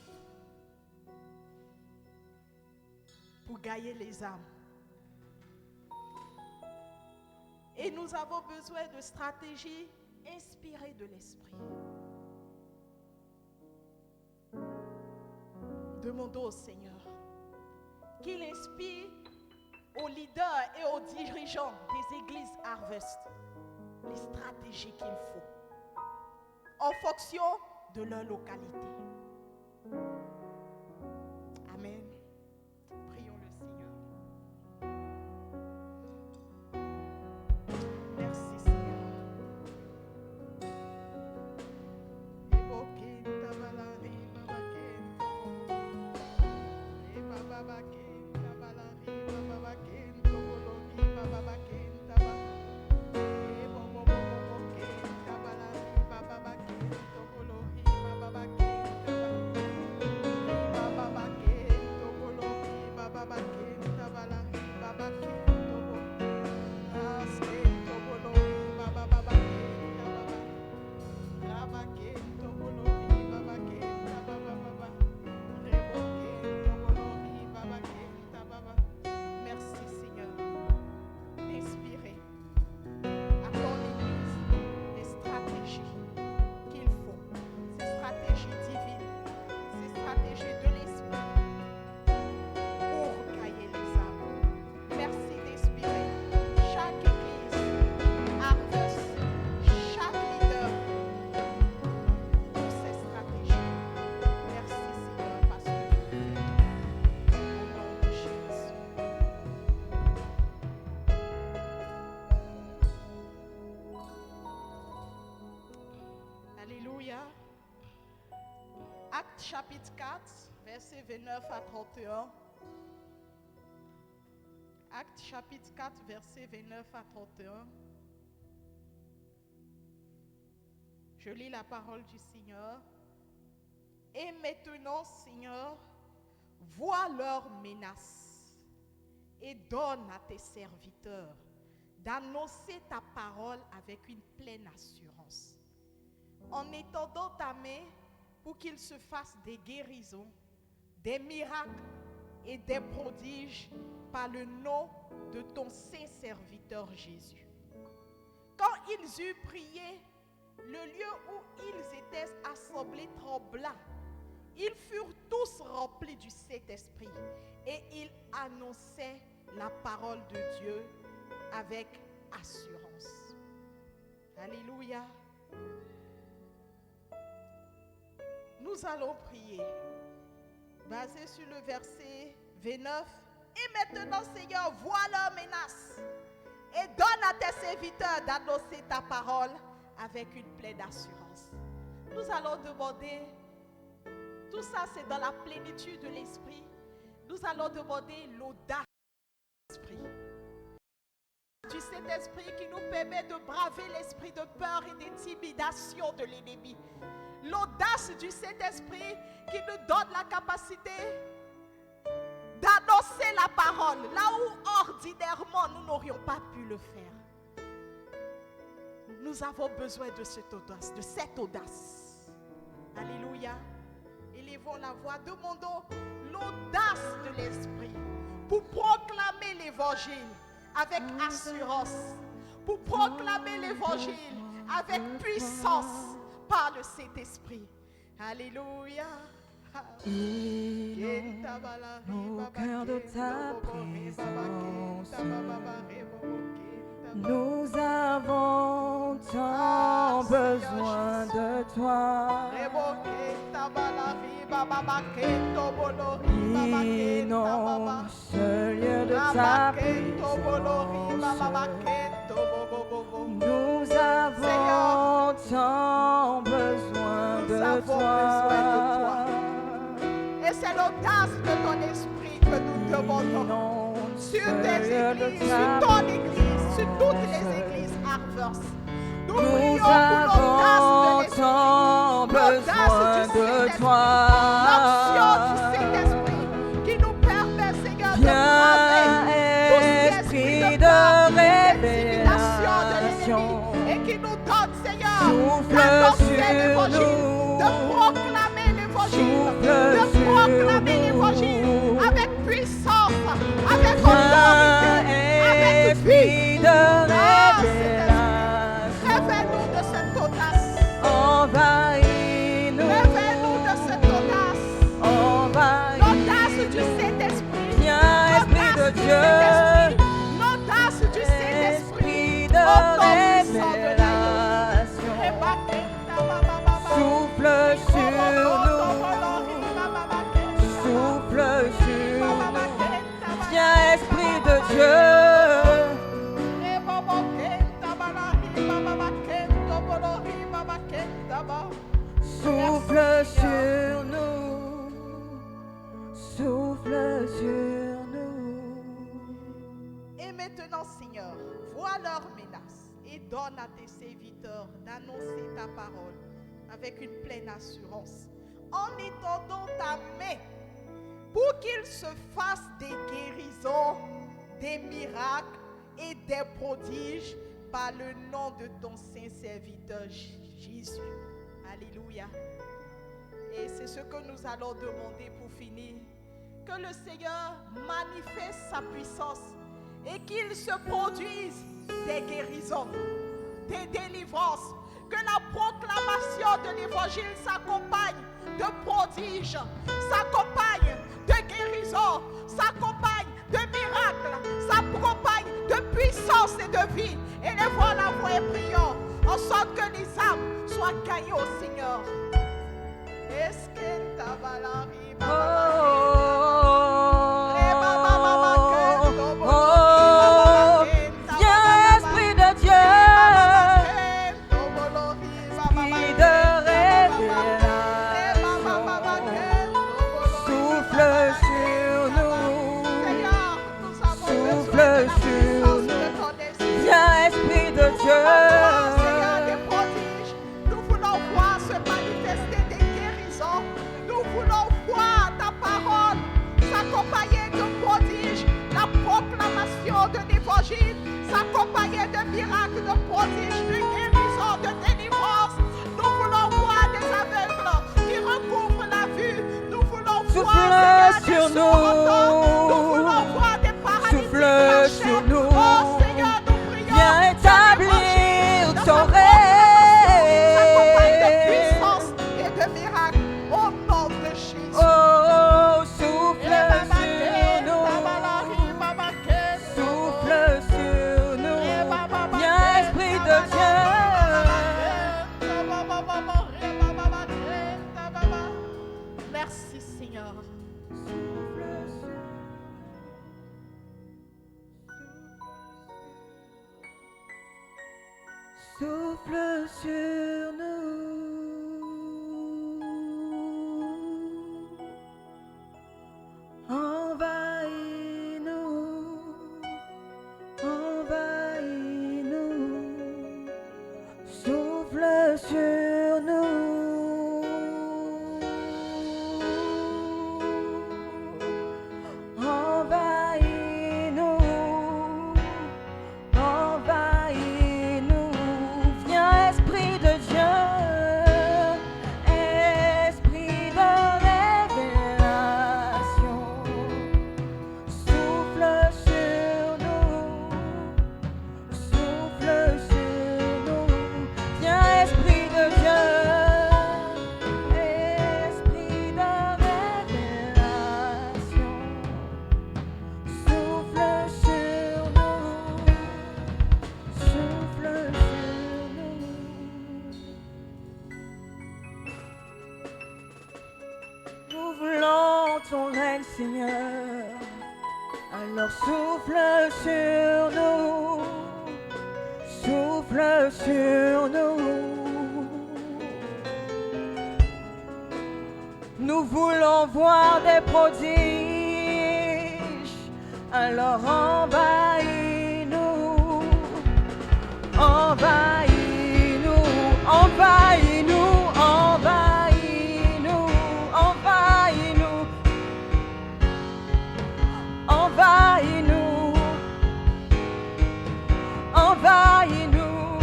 pour gagner les âmes. Et nous avons besoin de stratégies inspirées de l'Esprit. Demandons au Seigneur qu'il inspire aux leaders et aux dirigeants des églises Harvest les stratégies qu'il faut en fonction de leur localité. Amen. Prions le Seigneur. Merci Seigneur. Alléluia. Actes chapitre 4, versets 29 à 31. Actes chapitre 4, versets 29 à 31. Je lis la parole du Seigneur. Et maintenant, Seigneur, vois leurs menaces et donne à tes serviteurs d'annoncer ta parole avec une pleine assurance, en étendant ta main pour qu'il se fasse des guérisons, des miracles et des prodiges par le nom de ton saint serviteur Jésus. Quand ils eurent prié, le lieu où ils étaient assemblés trembla. Ils furent tous remplis du Saint-Esprit et ils annonçaient la parole de Dieu avec assurance. Alléluia. Nous allons prier, basé sur le verset 29. Et maintenant, Seigneur, vois leurs menaces et donne à tes serviteurs d'annoncer ta parole avec une pleine assurance. Nous allons demander, tout ça c'est dans la plénitude de l'Esprit, nous allons demander l'audace de l'Esprit. Du Saint-Esprit qui nous permet de braver l'esprit de peur et d'intimidation de l'ennemi. L'audace du Saint-Esprit qui nous donne la capacité d'annoncer la parole là où ordinairement nous n'aurions pas pu le faire. Nous avons besoin de cette audace, Alléluia. Élevons la voix, demandons l'audace de l'Esprit pour proclamer l'évangile avec assurance, pour proclamer l'évangile avec puissance par le Saint-Esprit. Alléluia. Inonde nos cœurs de ta présence. Nous avons tant besoin de toi. Inonde ce lieu de ta présence. Nous avons tant besoin de toi. Et c'est l'audace de ton esprit que nous demandons sur tes églises, sur ton église, sur toutes les églises Harvest. Nous prions pour l'audace de l'esprit, l'audace du Saint-Esprit, qui nous permet, Seigneur, de braver tout esprit de peur, d'intimidation de l'ennemi, et qui nous donne, Seigneur, Souffle d'annoncer sur l'évangile, nous. de proclamer l'évangile, Souffle de proclamer sur l'évangile nous. avec puissance, avec autorité, avec vie. Esprit de Ah, révélation, Révèle-nous de cette audace. envahis-nous, Révèle-nous de cette audace. L'audace du envahis-nous. Saint-Esprit. Viens, Esprit de Dieu, L'audace du Saint-Esprit. Esprit Au de nom puissant de révélation, souffle sur nous, souffle sur nous. Viens, Esprit de Dieu, souffle sur nous, souffle sur nous. Et maintenant, Seigneur, vois leurs menaces et donne à tes serviteurs d'annoncer ta parole avec une pleine assurance, en étendant ta main pour qu'ils se fassent des guérisons, des miracles et des prodiges par le nom de ton saint serviteur Jésus. Alléluia. Et c'est ce que nous allons demander pour finir. Que le Seigneur manifeste sa puissance et qu'il se produise des guérisons, des délivrances. Que la proclamation de l'évangile s'accompagne de prodiges, s'accompagne de guérisons, s'accompagne de miracles, s'accompagne de puissance et de vie. Et les voilà, voix et prions, en sorte que les âmes soient gagnées au Seigneur. Est-ce que ta valeur Viens, Esprit de Dieu, Esprit de révélation, souffle sur nous, souffle sur nous. Viens, Esprit de Dieu, Seigneur, des prodiges. Nous voulons voir se manifester des guérisons. Nous voulons voir ta parole s'accompagner de prodiges. La proclamation de l'évangile s'accompagner de miracles, de prodiges, de guérisons, de délivrance. Nous voulons voir des aveugles qui recouvrent la vue. Nous voulons voir, souffle Seigneur, sur des sourds entendent. Nous nous, voulons voir des paralytiques souffle marcher. sur nous. Oh Seigneur, nous prions. Viens établir ton S'accompagne de règne. puissance et de miracles au nom de Jésus. Oh, souffle sur nous, souffle sur nous. Viens, Esprit de Dieu. Merci Seigneur. Souffle sur nous. Envahis-nous, envahis-nous. Souffle sur nous. Envahis-nous, envahis-nous. Viens, Esprit de Dieu, Esprit de révélation, souffle sur nous, souffle sur nous. Viens, Esprit de Dieu, Esprit de révélation, souffle sur nous, souffle sur nous. Nous voulons ton règne, Seigneur. Alors souffle sur nous, souffle sur nous. Nous voulons voir des prodiges. Alors envahis-nous, envahis-nous, envahis-nous, envahis-nous, envahis-nous, envahis-nous, envahis-nous,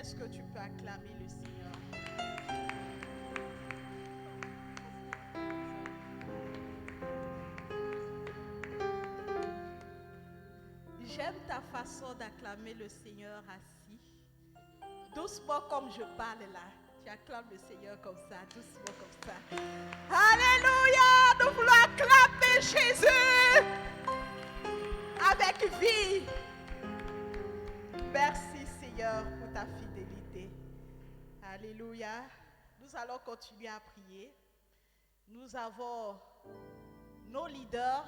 Est-ce que tu peux acclamer le Seigneur? J'aime ta façon d'acclamer le Seigneur assis. Doucement comme je parle là. Tu acclames le Seigneur comme ça, doucement comme ça. Alléluia! Nous voulons acclamer Jésus avec vie. Merci Seigneur pour ta fidélité. Alléluia. Nous allons continuer à prier. Nous avons nos leaders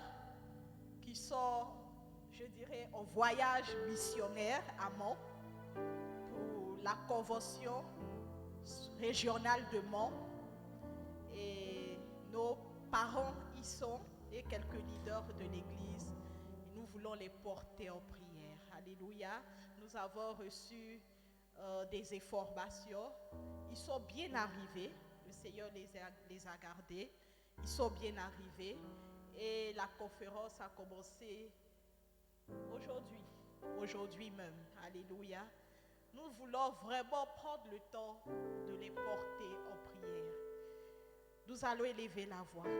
qui sont, je dirais, en voyage missionnaire à Mont pour la convention régionale de Mont. Et nos parents y sont et quelques leaders de l'église. Nous voulons les porter en prière. Alléluia. Nous avons reçu des informations. Ils sont bien arrivés. Le Seigneur les a gardés. Ils sont bien arrivés. Et la conférence a commencé aujourd'hui même. Alléluia. Nous voulons vraiment prendre le temps de les porter en prière. Nous allons élever la voix.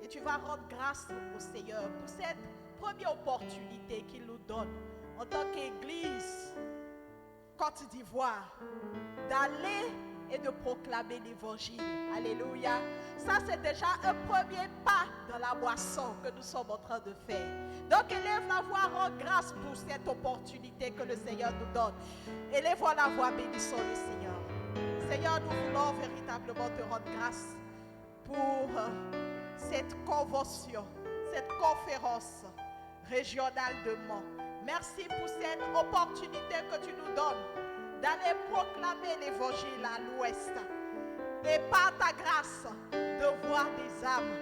Et tu vas rendre grâce au Seigneur pour cette première opportunité qu'il nous donne en tant qu'Église Côte d'Ivoire d'aller et de proclamer l'Évangile. Alléluia. Ça, c'est déjà un premier pas dans la moisson que nous sommes en train de faire. Donc, élève la voix, rends grâce pour cette opportunité que le Seigneur nous donne. Élève la voix, bénissons le Seigneur. Seigneur, nous voulons véritablement te rendre grâce pour cette convention, cette conférence régionale de Mont. Merci pour cette opportunité que tu nous donnes d'aller proclamer l'évangile à l'ouest. Et par ta grâce, de voir des âmes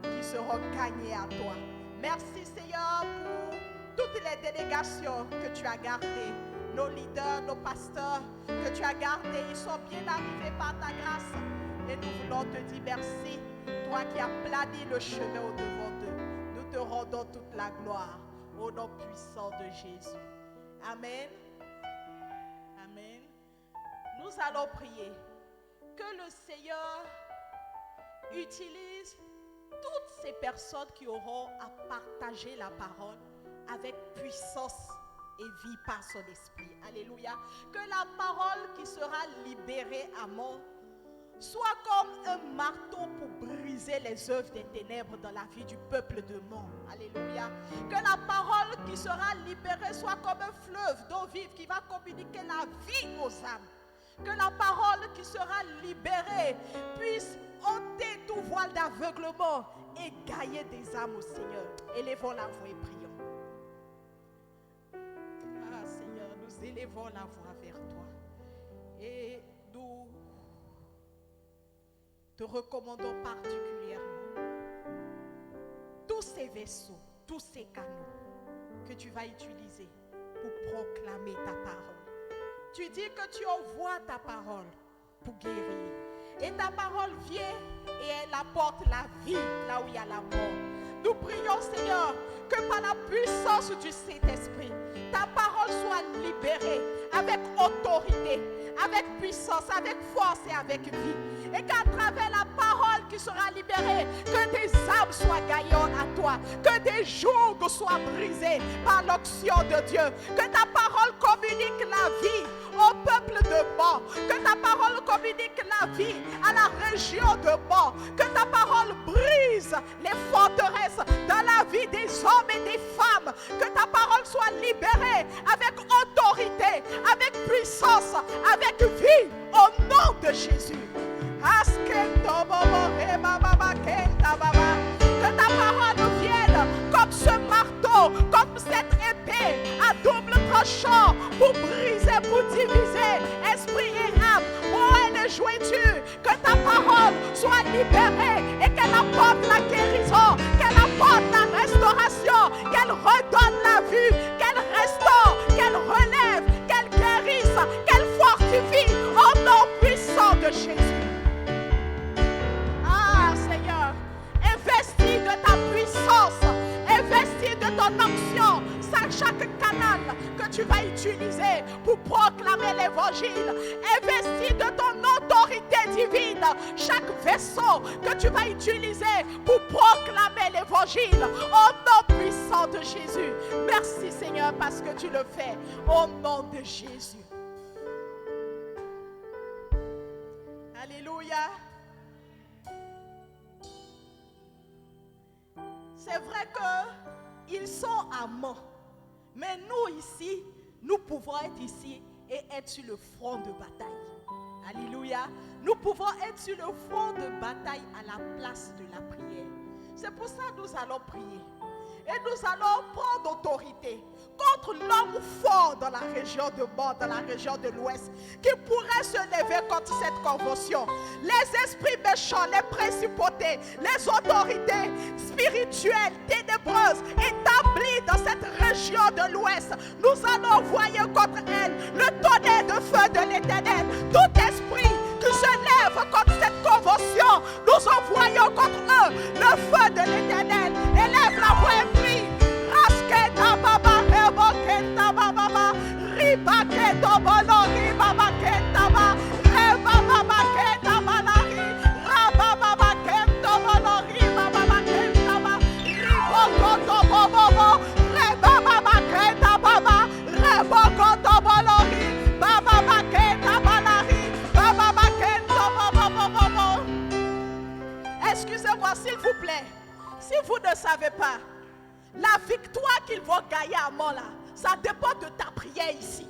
qui seront gagnées à toi. Merci Seigneur pour toutes les délégations que tu as gardées. Nos leaders, nos pasteurs que tu as gardés, ils sont bien arrivés par ta grâce. Et nous voulons te dire merci, toi qui as plané le chemin au-devant d'eux. Nous te rendons toute la gloire au nom puissant de Jésus. Amen. Amen. Nous allons prier que le Seigneur utilise toutes ces personnes qui auront à partager la parole avec puissance et vie par son esprit. Alléluia. Que la parole qui sera libérée à Mont soit comme un marteau pour briser les œuvres des ténèbres dans la vie du peuple de Mont. Alléluia. Que la parole qui sera libérée soit comme un fleuve d'eau vive qui va communiquer la vie aux âmes. Que la parole qui sera libérée puisse ôter tout voile d'aveuglement et gagner des âmes au Seigneur. Élevons la voix et prions. Ah Seigneur, nous élevons la voix vers toi. Et nous te recommandons particulièrement tous ces vaisseaux, tous ces canaux que tu vas utiliser pour proclamer ta parole. Tu dis que tu envoies ta parole pour guérir. Et ta parole vient et elle apporte la vie là où il y a la mort. Nous prions Seigneur que par la puissance du Saint-Esprit, ta parole soit libérée avec autorité, avec puissance, avec force et avec vie. Et qu'à travers la parole qui sera libérée, que des âmes soient gagnées à toi, que des jougs soient brisés par l'onction de Dieu, que ta parole communique la vie au peuple de Mont, que ta parole communique la vie à la région de Mont, que ta parole brise les forteresses dans la vie des hommes et des femmes, que ta parole soit libérée avec autorité, avec puissance, avec vie, au nom de Jésus. Que ta parole vienne comme ce marteau, comme cette épée à double tranchant pour briser, pour diviser esprit et âme, moelle et jointure. Que ta parole soit libérée et qu'elle apporte la guérison, qu'elle apporte la restauration, qu'elle redonne la vue, qu'elle restaure, qu'elle relève, qu'elle guérisse, qu'elle fortifie au nom puissant de Jésus. Investis de ta puissance, investis de ton onction chaque canal que tu vas utiliser pour proclamer l'évangile. Investis de ton autorité divine chaque vaisseau que tu vas utiliser pour proclamer l'évangile. Au nom puissant de Jésus. Merci Seigneur parce que tu le fais. Au nom de Jésus. Alléluia. C'est vrai qu'ils sont amants. Mais nous ici, nous pouvons être ici et être sur le front de bataille. Alléluia. Nous pouvons être sur le front de bataille à la place de la prière. C'est pour ça que nous allons prier. Et nous allons prendre autorité contre l'homme fort dans la région de Mort, dans la région de l'Ouest, qui pourrait se lever contre cette convention. Les esprits méchants, les principautés, les autorités spirituelles, ténébreuses, établies dans cette région de l'Ouest, nous allons envoyer contre elles le tonnerre de feu de l'Éternel. Tout esprit qui se lève contre cette convention, nous envoyons contre eux le feu de l'Éternel. Élève la voix et prie. Rasketa baba rebo kenta baba riba keto bolo riba kenta ba reba baba kenta balari raba baba kento bolo riba baba kenta ba ribo koto bobo reba baba kenta baba rebo koto bolo riba baba kenta balari baba kento bobo. Excusez-moi s'il vous plaît. Si vous ne savez pas, la victoire qu'ils vont gagner à Mont là, ça dépend de ta prière ici.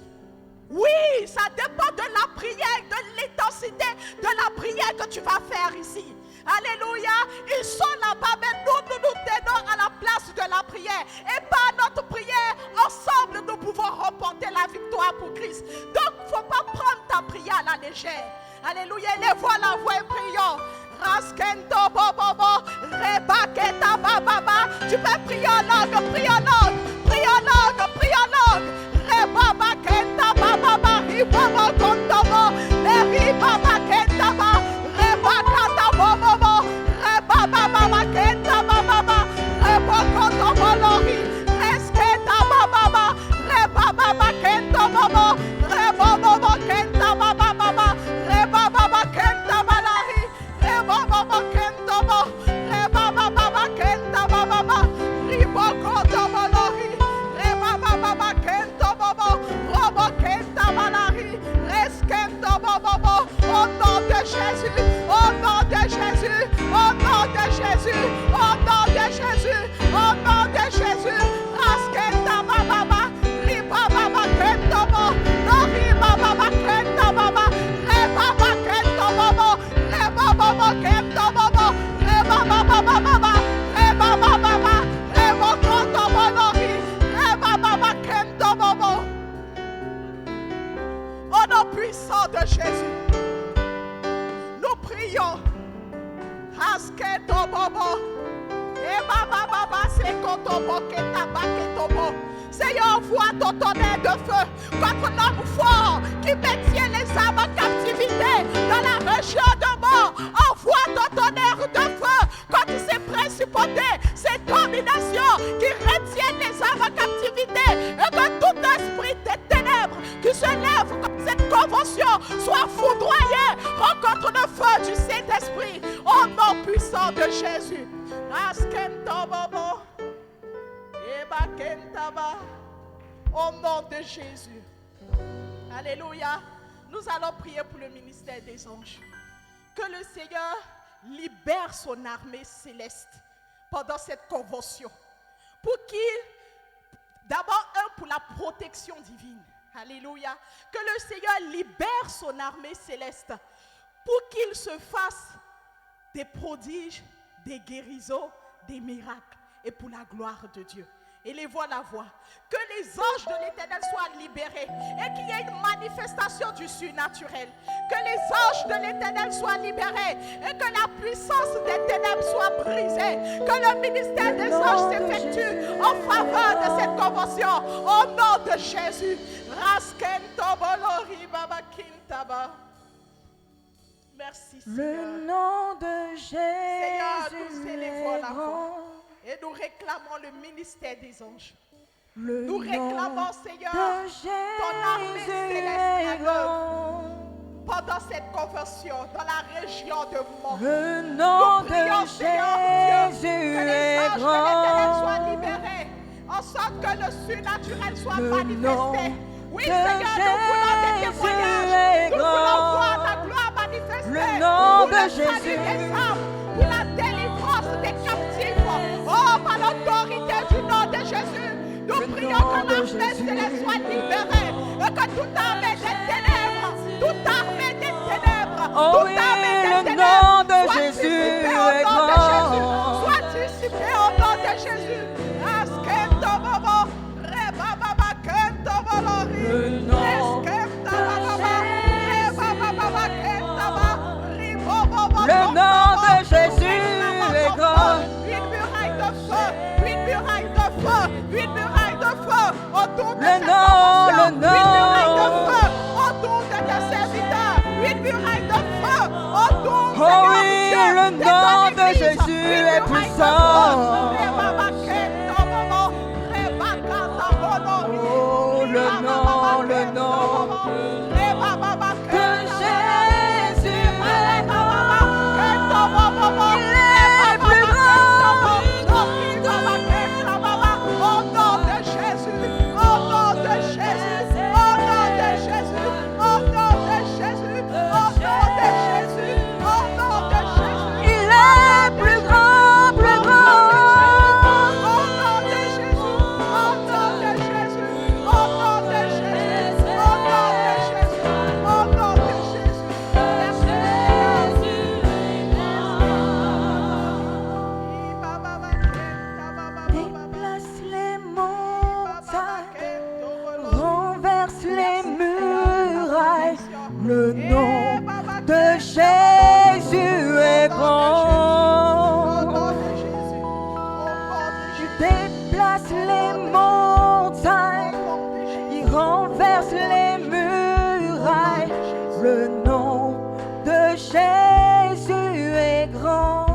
Oui, ça dépend de la prière, de l'intensité de la prière que tu vas faire ici. Alléluia. Ils sont là-bas, mais nous nous tenons à la place de la prière. Et par notre prière, ensemble, nous pouvons remporter la victoire pour Christ. Donc, il ne faut pas prendre ta prière à la légère. Alléluia. Les voix la voix et prions. Raskento bobobo, rebaketa bababa. Tu peux prier en langue, prier en langue, prier en langue, prier en langue. Rebabaketa bababa, ribobo kontobo, rebabaketa ba, rebakata bobobo, rebababaketa bababa, rebokotobo lori, resketa bababa, rebababaketa bobo, reboboboketa bababa, rebababaketa balari. Baba kenta ba, reba baba kenta baba, riboko tobolori, reba baba kenta baba, robo kenta balari, reskenta baba, au nom de Jésus, au nom de Jésus, au nom de Jésus, au nom de Jésus, au nom de Jésus, raskenta baba, riba baba kenta baba, riba baba kenta baba, reba baba kenta baba. Baba kenta baba, reba baba baba, reba baba baba, reba kenta bolori, reba baba kenta baba. Au nom puissant de Jésus, nous prions. Asketo baba, reba baba baba, c'est kotobo kenta baketobo. Seigneur, envoie ton tonnerre de feu contre l'homme fort qui maintient les âmes en captivité dans la région de Mort. Envoie ton tonnerre de feu contre ces principautés, ces dominations qui retiennent les âmes en captivité et que tout esprit des ténèbres qui se lève contre cette convention soit foudroyé. Rencontre le feu du Saint-Esprit au nom puissant de Jésus. Au nom de Jésus. Alléluia. Nous allons prier pour le ministère des anges. Que le Seigneur libère son armée céleste pendant cette convention. Pour qu'il, d'abord, pour la protection divine. Alléluia. Que le Seigneur libère son armée céleste pour qu'il se fasse des prodiges, des guérisons, des miracles et pour la gloire de Dieu. Élevons la voix. Que les anges de l'Éternel soient libérés et qu'il y ait une manifestation du surnaturel. Que les anges de l'Éternel soient libérés et que la puissance des ténèbres soit brisée. Que le ministère des anges s'effectue en faveur de cette convention. Au nom de Jésus. Merci Seigneur. Le nom de Seigneur, nous Jésus élevons est la grand. voix. Et nous réclamons le ministère des anges. Nous réclamons, Seigneur, de ton armée Jésus céleste est à l'œuvre grand. pendant cette conversion dans la région de Mont. Le nom Nous prions, de Seigneur Jésus Dieu, que les est anges de l'Éternel soient grand. libérés, en sorte que le surnaturel soit Le manifesté. nom Oui, de Seigneur, nous voulons des Jésus témoignages. est Nous voulons grand. voir ta gloire manifestée. Le nom pour de le Jésus. salut des âmes, pour la délivrance des captifs. Oh, par l'autorité du nom de Jésus, nous Le prions nom que de l'armée Jésus. céleste soit libérée et que toute armée des ténèbres, toute armée des ténèbres, Oh toute oui, armée des le ténèbres nom de soit Jésus dissipée au est nom de grand. Jésus. Soit dissipée au nom de Jésus. Askento bobo, reba baba kento bolori. Le nom Eskenta baba, reba baba kenta ba, ribo bobo. Le nom de Jésus est grand. Une muraille de feu, une muraille de feu, une muraille de feu autour de Le cette nom, convention. le Une muraille de nom. feu autour de tes serviteurs. Une muraille de feu autour, Oh Seigneur oui, Dieu, le de nom ton de église. Jésus Une est muraille de puissant. feu. Reba bakento bobo, reba kata bolori. Oh, le Reba nom, baba le kento nom bobo, reba baba de kento Jésus est bobo, grand. kento bobo, Il est plus grand. au nom de Jésus, au nom de Jésus, au nom de Jésus, au nom de Jésus, au nom de Jésus, au nom de Jésus. Il est plus grand, plus grand. Au nom de Jésus, au nom de Jésus, au nom de Jésus, au nom de Jésus, au nom de Jésus. Merci Déplace les montagnes, renverse les murailles. Le nom de Jésus est grand. Il déplace les montagnes, il renverse les murailles. Le nom de Jésus est grand.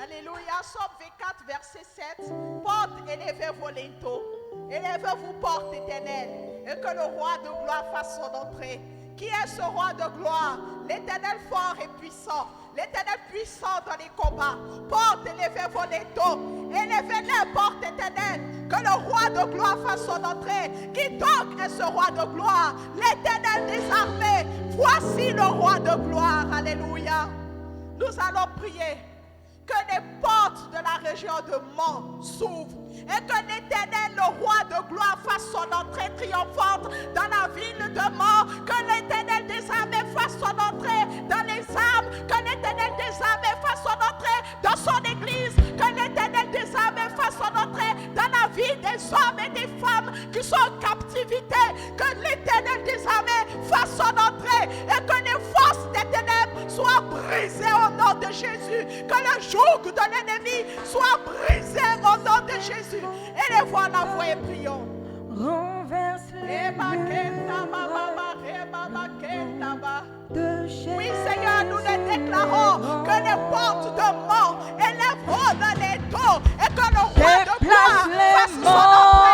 Alléluia, Somme 24, verset 7. Porte, élevez vos linteaux, élevez-vous, porte éternelle, et que le roi de gloire fasse son entrée. Qui est ce roi de gloire? L'Éternel fort et puissant, l'Éternel puissant dans les combats. Porte, élevez vos linteaux, élevez-les, porte éternelle, que le roi de gloire fasse son entrée. Qui donc est ce roi de gloire? L'Éternel des armées. Voici le roi de gloire. Alléluia. Nous allons prier que les portes de la région de Mont s'ouvrent et que l'Éternel, le roi de gloire, fasse son entrée triomphante dans la ville de Mont. Que l'Éternel des armées fasse son entrée dans les âmes. Que l'Éternel des armées fasse son entrée dans son église. Que l'Éternel des armées fasse son entrée dans la vie des hommes et des femmes qui sont en captivité. Que l'Éternel des armées fasse son entrée et que les forces des ténèbres soient brisées au nom de Jésus. Que le joug de l'ennemi soit brisé au nom de Jésus. Élevons la voix et prions. Renverse les murailles de Jésus. Oui, Seigneur, nous le déclarons que les portes de mort élèveront dans les dos et que le roi de gloire fasse son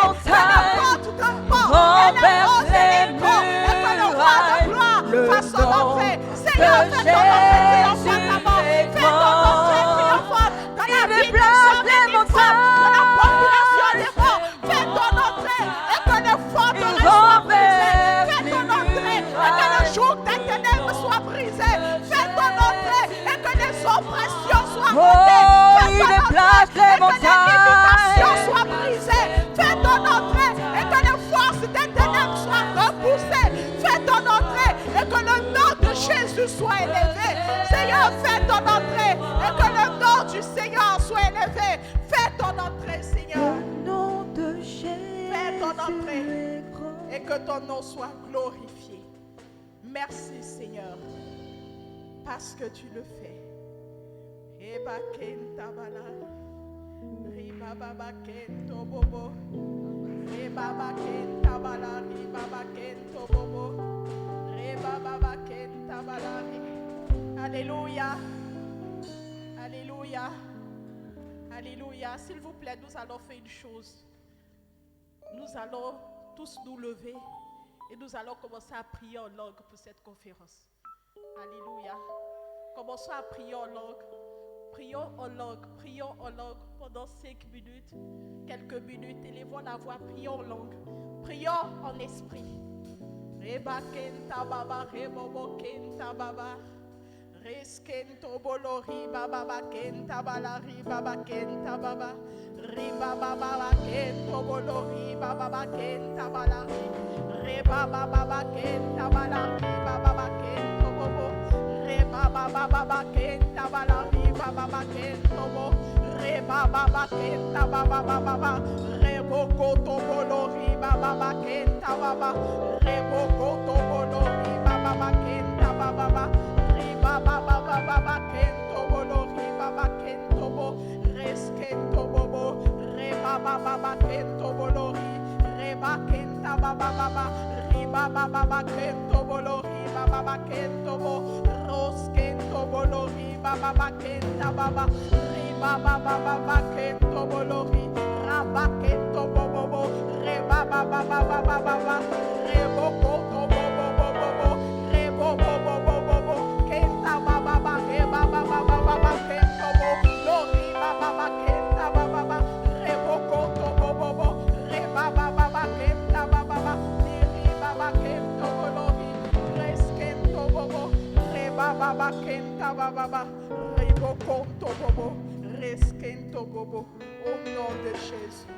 entrée. Que les portes de mort élèveront dans les dos et que le roi de gloire fasse son entrée. Seigneur, fais ton entrée triomphatement. Fais ton entrée triomphante dans la vie des hommes et des femmes, dans la population des morts. Fais ton entrée et que les forteresses soient brisées. Fais ton entrée et que le joug des ténèbres soit brisé. Fais ton entrée et que les oppressions soient ôtées. Fais il ton déplace entrée et les que les limitations montagnes. soient brisées. Fais ton entrée et que les forces des ténèbres soient repoussées. Fais ton entrée et que le nom de Jésus soit élevé. Seigneur, fais ton entrée et que le nom du Seigneur soit élevé. Fais ton entrée, Seigneur. Le nom de Jésus Fais ton entrée est grand. et que ton nom soit glorifié. Merci, Seigneur, parce que tu le fais. Eba kenta bala, riba baba kento bobo, riba baba kenta bala, riba baba kento bobo, riba baba kenta bala. Alléluia, alléluia. Alléluia. S'il vous plaît, nous allons faire une chose. Nous allons tous nous lever et nous allons commencer à prier en langue pour cette conférence. Alléluia. Commençons à prier en langue. Prions en langue pendant 5 minutes, quelques minutes. Élevons la voix, prions en langue. Prions en esprit. Reba kenta baba, rebobo kenta baba. Reskento bolori baba kenta balari baba kenta baba. Riba baba kento bolori baba kenta balari. Reba baba kenta balari baba kento bobo. Reba baba kenta balari baba kento bobo. Reba baba kenta baba. Rebo koto bolori baba kenta baba. Rebo koto bolori baba kenta baba. Baba kento bolori baba kento bo reskento bobo reba baba kento bolori reba kenta baba riba baba kento bolori baba kento bo roskento bolori baba kenta baba riba baba kento bolori raba kento bobo reba baba rebo koto bobo rebo bobo kenta baba reba baba kento bo lori baba kenta baba rebo koto bobo reba baba kenta baba diri baba kento lori reskento bobo reba baba kenta baba rebo koto bobo reskento bobo au nom de Jésus.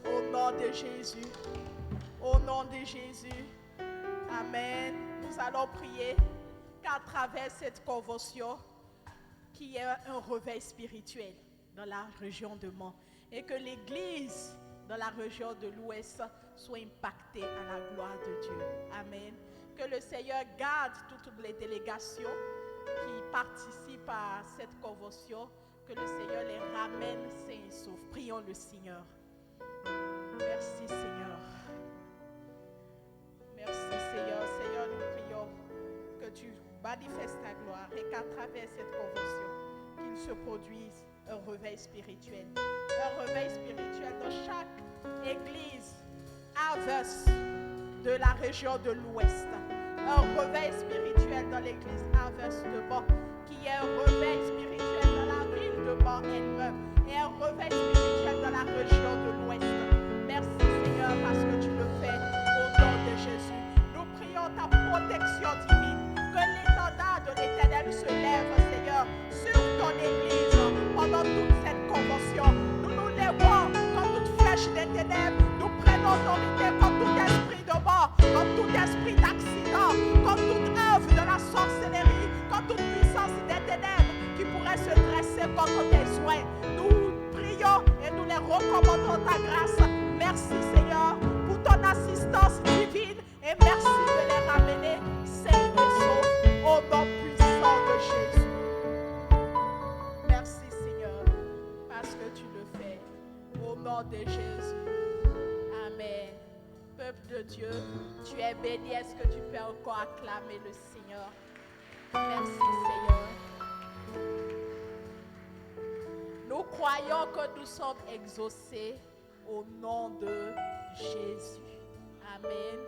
Au nom de Jésus. Au nom de Jésus. Amen. Nous allons prier qu'à travers cette convention, qu'il y ait un réveil spirituel dans la région de Mans et que l'Église dans la région de l'Ouest soit impactée à la gloire de Dieu. Amen. Que le Seigneur garde toutes les délégations qui participent à cette convention, que le Seigneur les ramène sains et saufs. Prions le Seigneur. Merci Seigneur. Merci Seigneur. Seigneur, nous prions que tu manifestes ta gloire et qu'à travers cette convention, qu'il se produise un réveil spirituel. Un réveil spirituel dans chaque église Harvest de la région de l'Ouest. Un réveil spirituel dans l'église Harvest de Mans. Qu'il y ait un réveil spirituel dans la ville de Mans elle-même. Et un réveil spirituel dans la région de l'Ouest. Merci Seigneur parce que tu le fais au nom de Jésus. Nous prions ta protection divine. Que l'étendard de l'Éternel se lève, Seigneur, sur ton église pendant toute cette convention. Nous nous lèvons comme toute flèche des ténèbres. Nous prenons autorité comme tout esprit de mort, comme tout esprit d'accident, comme toute œuvre de la sorcellerie, comme toute puissance des ténèbres qui pourrait se dresser contre tes soins. Nous prions et nous les recommandons ta grâce. Merci Seigneur pour ton assistance divine et merci de les ramener sains et saufs au nom puissant de Jésus. Merci Seigneur parce que tu le fais au nom de Jésus. Amen. Peuple de Dieu, tu es béni. Est-ce que tu peux encore acclamer le Seigneur? Merci Seigneur. Nous croyons que nous sommes exaucés au nom de Jésus. Amen.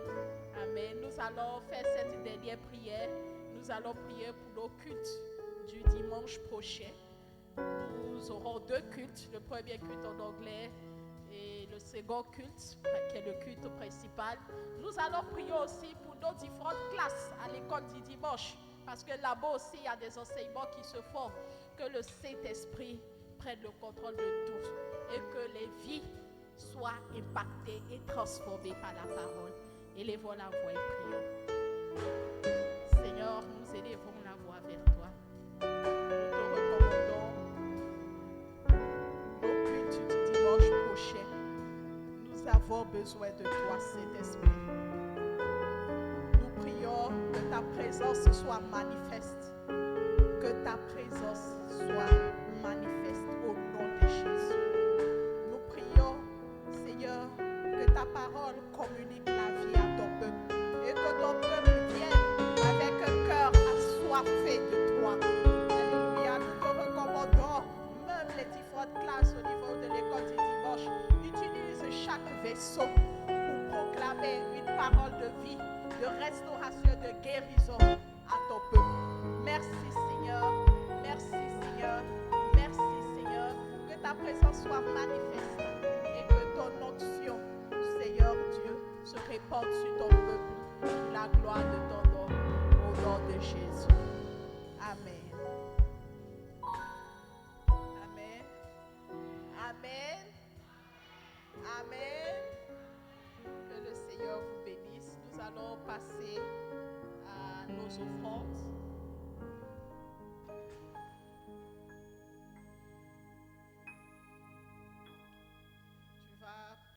Amen. Nous allons faire cette dernière prière. Nous allons prier pour nos cultes du dimanche prochain. Nous aurons 2 cultes. Le premier culte en anglais et le second culte, qui est le culte principal. Nous allons prier aussi pour nos différentes classes à l'école du dimanche. Parce que là-bas aussi, il y a des enseignements qui se font. Que le Saint-Esprit prenne le contrôle de tout. Et que les vies soient impactées et transformées par la parole. Élevons la voix et prions. Seigneur, nous élevons la voix vers toi. Nous te recommandons nos cultes du dimanche prochain. Nous avons besoin de toi, Saint-Esprit. Nous prions que ta présence soit manifeste. Que ta présence soit manifeste au nom de Jésus. Nous prions, Seigneur, que ta parole communique la vie à ton peuple et que ton peuple vienne avec un cœur assoiffé de toi. Alléluia, nous te recommandons même les différentes vaisseau pour proclamer une parole de vie, de restauration, de guérison à ton peuple. Merci Seigneur, merci Seigneur, merci Seigneur, que ta présence soit manifeste et que ton onction, Seigneur Dieu, se répande sur ton peuple, pour la gloire de ton nom, au nom de Jésus. Amen. Amen. Amen. Amen. Que le Seigneur vous bénisse. Nous allons passer à nos offrandes.